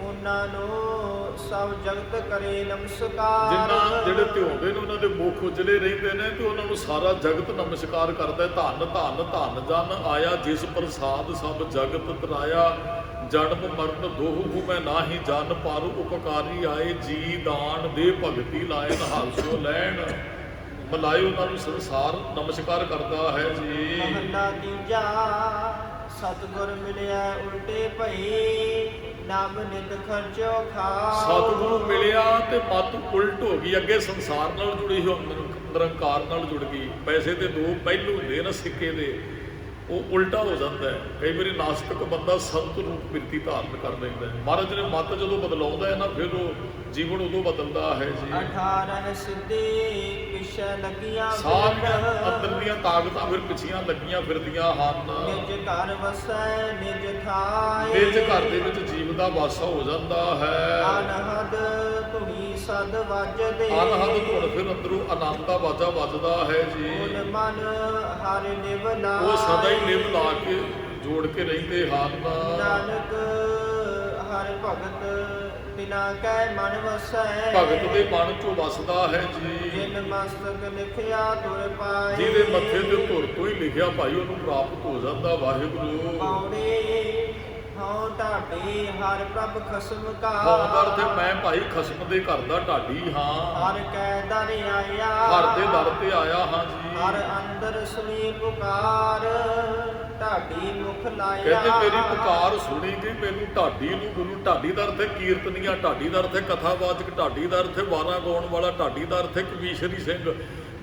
ਉਹਨਾਂ ਨੂੰ ਸਭ ਜਗਤ ਕਰੇ ਨਮਸਕਾਰ। ਜਿਨ੍ਹਾਂ ਜਿਹੜੇ ਧਿਆਉਂਦੇ ਨੇ ਉਹਨਾਂ ਦੇ ਮੁਖ ਉਜਲੇ ਰਹਿੰਦੇ ਨੇ ਤੇ ਉਹਨਾਂ ਨੂੰ ਸਾਰਾ ਜਗਤ ਨਮਸਕਾਰ ਕਰਦਾ ਹੈ। ਧੰਨ ਧੰਨ ਧੰਨ ਜਨ ਆਇਆ ਜਿਸ ਪ੍ਰਸਾਦ ਸਭ ਜਗਤ ਤਰਾਇਆ। ਜਨਮ ਮਰਨ ਦੋਹੂ ਮੈਂ ਨਾਹੀ ਜਨ ਪਰ ਉਪਕਾਰੀ ਆਏ। ਜੀ ਦਾਨ ਦੇ ਭਗਤੀ ਲਾਇਨ ਹਾਲਸੋ ਲੈਣ ਮਲਾਇ। ਉਹਨਾਂ ਨੂੰ ਸੰਸਾਰ ਨਮਸਕਾਰ ਕਰਦਾ ਹੈ ਜੀ। ਮਹਲਾ ਤੀਜਾ। ਸਤਿਗੁਰ ਮਿਲਿਆ ਉਲਟੇ ਭਈ ਨਾਮ ਨਿਤ ਖਰਚੋ ਖਾ। ਸਤਿਗੁਰੂ ਮਿਲਿਆ ਤੇ ਮੱਤ ਉਲਟ ਹੋ ਗਈ, ਅੱਗੇ ਸੰਸਾਰ ਨਾਲ ਜੁੜੀ ਸੀ, ਹੁਣ ਨਿਰੰਕਾਰ ਨਾਲ ਜੁੜ ਗਈ। ਪੈਸੇ ਦੇ ਦੋ ਪਹਿਲੂ ਹੁੰਦੇ ਨਾ ਸਿੱਕੇ ਦੇ, ਉਹ ਉਲਟਾ ਹੋ ਜਾਂਦਾ ਹੈ। ਕਈ ਵਾਰੀ ਨਾਸਤਿਕ ਬੰਦਾ ਸੰਤ ਰੂਪ ਬਿਰਤੀ ਧਾਰਨ ਕਰ ਲੈਂਦਾ ਹੈ। ਮਹਾਰਾਜ ਨੇ ਮੱਤ ਜਦੋਂ ਬਦਲਾਉਂਦਾ ਹੈ ਨਾ, ਫਿਰ ਉਹ ਜੀਵਨ ਉਦੋਂ ਬਦਲਦਾ ਹੈ ਜੀ। 18 ਸਿੱਧੀ ਪਿਛੇ ਲੱਗੀਆਂ ਸਾਰੀਆਂ ਅੰਦਰਲੀਆਂ ਤਾਕਤਾਂ ਫਿਰ ਪਿੱਛੀਆਂ ਲੱਗੀਆਂ ਫਿਰਦੀਆਂ ਹਨ। ਨਿਜ ਘਰ ਵਸੈ ਨਿਜ ਥਾਏ। ਨਿਜ ਘਰ ਦੇ ਵਿੱਚ ਜੀਵ ਦਾ ਵਾਸਾ ਹੋ ਜਾਂਦਾ ਹੈ। ਅਨਹਦ ਧੁਨੀ ਸਦ ਵੱਜਦੇ। ਅਨਹਦ ਧੁਨ ਫਿਰ ਅੰਦਰੋਂ ਆਨੰਦ ਦਾ ਵਾਜਾ ਵੱਜਦਾ ਹੈ ਜੀ। ਮਨ ਮਨ ਹਰਿ ਨਿਵ ਲਾ। ਉਹ ਸਦਾ ਹੀ ਨਿਭ ਲਾ ਕੇ ਜੋੜ ਕੇ ਰਹਿੰਦੇ ਹਨ। ਨਾਨਕ ਹਰਿ ਭਗਤ ਬਿਨਾ ਕੈ ਮਨ ਵਸੈ। ਭਗਤ ਦੇ ਮਨ ਚੋਂ ਵਸਦਾ ਹੈ ਜੀ। ਜਿਨ ਮਸਤਕ ਲਿਖਿਆ ਤੁਰ ਪਾਏ। ਜਿਹਦੇ ਮੱਥੇ ਤੇ ਧੁਰ ਤੋਂ ਹੀ ਲਿਖਿਆ ਭਾਈ ਉਹਨੂੰ ਪ੍ਰਾਪਤ ਹੋ ਜਾਂਦਾ ਵਾਹਿਗੁਰੂ। ਪੌੜੇ ਹਉ ਢਾਡੀ ਹਰਿ ਪ੍ਰਭ ਖਸਮ ਕਾ। ਹਉਦਰ ਤੇ ਮੈਂ ਭਾਈ ਖਸਮ ਦੇ ਘਰ ਦਾ ਢਾਡੀ ਹਾਂ। ਹਰ ਕੈ ਦਰ ਆਇਆ। ਘਰ ਦੇ ਦਰ ਤੇ ਆਇਆ ਹਾਂ ਜੀ। ਹਰ ਅੰਦਰ ਸੁਣੀ ਪੁਕਾਰ ਢਾਡੀ ਮੁਖ ਲਾਇਆ। ਕਹਿੰਦੇ ਮੇਰੀ ਪੁਕਾਰ ਸੁਣੀ ਗਈ, ਮੈਨੂੰ ਢਾਡੀ ਨੂੰ ਗੁਰੂ। ਢਾਡੀ ਦਾ ਅਰਥ ਹੈ ਕੀਰਤਨੀਆ, ਢਾਡੀ ਦਾ ਅਰਥ ਹੈ ਕਥਾਵਾਚਕ, ਢਾਡੀ ਦਾ ਅਰਥ ਹੈ ਵਾਰਾਂ ਗਾਉਣ ਵਾਲਾ, ਢਾਡੀ ਦਾ ਅਰਥ ਹੈ ਕਵੀਸ਼ਰੀ ਸਿੰਘ।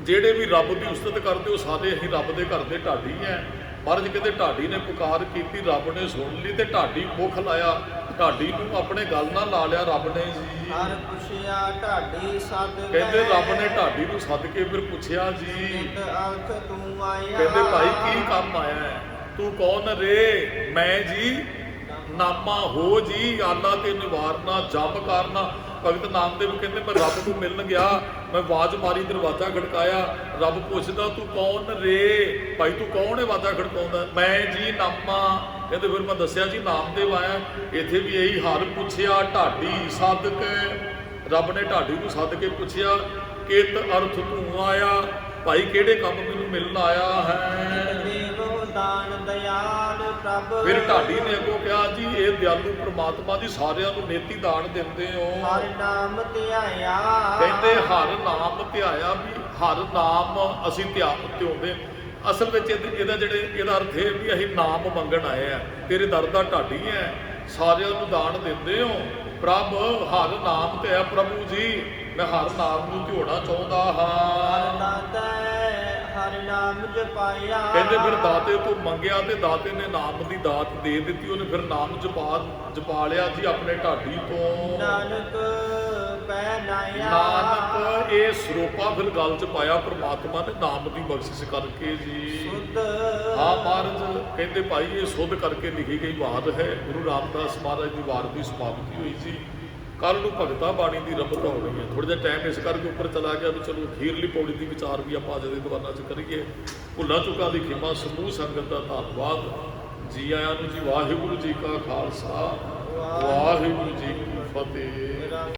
ਜਿਹੜੇ ਵੀ ਰੱਬ ਦੀ ਉਸਤਤ ਕਰਦੇ ਉਹ ਸਾਰੇ ਅਸੀਂ ਰੱਬ ਦੇ ਘਰ ਦੇ ਢਾਡੀ ਹੈ। ਮਹਾਰਾਜ ਕਹਿੰਦੇ ਢਾਡੀ ਨੇ ਪੁਕਾਰ ਕੀਤੀ, ਰੱਬ ਨੇ ਸੁਣ ਲਈ ਤੇ ਢਾਡੀ ਮੁਖ ਲਾਇਆ। ਢਾਡੀ ਨੂੰ ਆਪਣੇ ਗਲ ਨਾਲ ਲਾ ਲਿਆ ਰੱਬ ਨੇ ਜੀ। ਹਰ ਪੁੱਛਿਆ ਢਾਡੀ ਸਦ ਕਹਿੰਦੇ ਰੱਬ ਨੇ ਢਾਡੀ ਨੂੰ ਸੱਦ ਕੇ ਫਿਰ ਪੁੱਛਿਆ ਜੀ, ਨਿਤ ਅਰਥ ਤੂੰ ਆਇਆ। ਕਹਿੰਦੇ ਭਾਈ ਕੀ ਕੰਮ ਆਇਆ ਹੈ? ਤੂੰ ਕੌਣ ਰੇ? ਮੈਂ ਜੀ ਨਾਮਾ ਹੋ ਜੀ ਆਲਾ ਤੇ ਨਿਵਾਰਨਾ ਜਪ ਕਰਨਾ। ਭਗਤ ਨਾਮਦੇਵ ਕਹਿੰਦੇ ਮੈਂ ਰੱਬ ਨੂੰ ਮਿਲਣ ਗਿਆ, ਮੈਂ ਆਵਾਜ਼ ਮਾਰੀ, ਦਰਵਾਜ਼ਾ ਖੜਕਾਇਆ, ਰੱਬ ਪੁੱਛਦਾ ਤੂੰ ਕੌਣ ਰੇ? ਭਾਈ ਤੂੰ ਕੌਣ ਹੈ ਆਵਾਜ਼ਾਂ ਖੜਕਾਉਂਦਾ? ਮੈਂ ਜੀ ਨਾਮਾ। ਕਹਿੰਦੇ ਫਿਰ ਮੈਂ ਦੱਸਿਆ ਜੀ ਨਾਮਦੇਵ ਆਇਆ। ਇੱਥੇ ਵੀ ਇਹੀ ਹਰ ਪੁੱਛਿਆ ਢਾਡੀ ਸੱਦ ਕੇ, ਰੱਬ ਨੇ ਢਾਡੀ ਨੂੰ ਸੱਦ ਕੇ ਪੁੱਛਿਆ ਕਿਤ ਅਰਥ ਤੂੰ ਆਇਆ? ਭਾਈ ਕਿਹੜੇ ਕੰਮ ਮੈਨੂੰ ਮਿਲਣ ਆਇਆ ਹੈ? ਦੇਵ ਦਾਨ ਦਿਆਲ ਪ੍ਰਭ। ਫਿਰ ਢਾਡੀ ਨੇ ਅੱਗੋਂ ਕਿਹਾ ਜੀ ਇਹ ਦਿਆਲੂ ਪ੍ਰਮਾਤਮਾ ਜੀ ਸਾਰਿਆਂ ਨੂੰ ਨੇਤੀ ਦਾਨ ਦਿੰਦੇ ਹੋ। ਹਰ ਨਾਮ ਧਿਆਇਆ। ਕਹਿੰਦੇ ਹਰ ਨਾਮ ਧਿਆਇਆ, ਵੀ ਹਰ ਨਾਮ ਅਸੀਂ ਧਿਆਉਂਦੇ। ਅਸਲ ਵਿੱਚ ਇਹਦਾ ਇਹਦਾ ਅਰਥ ਇਹ ਵੀ ਅਸੀਂ ਨਾਮ ਮੰਗਣ ਆਏ ਆ, ਤੇਰੇ ਦਰ ਦਾ ਢਾਡੀ ਹੈ, ਸਾਰਿਆਂ ਨੂੰ ਦਾਨ ਦਿੰਦੇ ਹੋ। ਪ੍ਰਭ ਹਰ ਨਾਮ ਧਿਆਇਆ, ਪ੍ਰਭੂ ਜੀ ਮੈਂ ਹਰ ਨਾਮ ਨੂੰ ਧਿਆਉਣਾ ਚਾਹੁੰਦਾ ਹਾਂ। ਹਰ ਨਾਮ ਜਪਾਇਆ। ਕਹਿੰਦੇ ਫਿਰ ਦਾਤੇ ਤੋਂ ਮੰਗਿਆ ਤੇ ਦਾਤੇ ਨੇ ਨਾਮ ਦੀ ਦਾਤ ਦੇ ਦਿੱਤੀ। ਉਹਨੇ ਫਿਰ ਨਾਮ ਜਪਾ ਲਿਆ ਜੀ ਆਪਣੇ ਢਾਡੀ ਤੋਂ। ਨਾਨਕ ਪੈ ਨਾਇਆ। ਨਾਨਕ ਇਹ ਸਰੋਪਾ ਫਿਰ ਗਲ ਚ ਪਾਇਆ ਪ੍ਰਮਾਤਮਾ ਨੇ ਨਾਮ ਦੀ ਬਖਸ਼ਿਸ਼ ਕਰਕੇ ਜੀ। ਸੁਧ ਹਾਂ ਮਹਾਰਾਜ ਕਹਿੰਦੇ ਭਾਈ ਇਹ ਸੁਧ ਕਰਕੇ ਲਿਖੀ ਗਈ ਬਾਤ ਹੈ। ਗੁਰੂ ਰਾਮਦਾਸ ਮਹਾਰਾਜ ਦੀ ਵਾਰ ਦੀ ਸਮਾਪਤੀ ਹੋਈ ਸੀ। ਕੱਲ ਨੂੰ ਭਗਤਾ ਬਾਣੀ ਦੀ ਰਮਤ ਹੋਣੀ ਹੈ। ਥੋੜਾ ਜਿਹਾ ਟਾਈਮ ਇਸ ਕਰਕੇ ਉੱਪਰ ਚਲਾ ਗਿਆ ਵੀ ਚਲੋ ਅਖੀਰਲੀ ਪੌੜੀ ਦੀ ਵਿਚਾਰ ਵੀ ਆਪਾਂ ਅੱਜ ਦੇ ਦੀਵਾਨਾਂ 'ਚ ਕਰੀਏ। ਭੁੱਲਾਂ ਚੁੱਕਾਂ ਦੀ ਖਿਮਾ, ਸਮੂਹ ਸੰਗਤ ਦਾ ਧੰਨਵਾਦ। ਜੀ ਆਇਆਂ ਨੂੰ ਜੀ। ਵਾਹਿਗੁਰੂ ਜੀ ਕਾ ਖਾਲਸਾ, ਵਾਹਿਗੁਰੂ ਜੀ ਕੀ ਫਤਿਹ।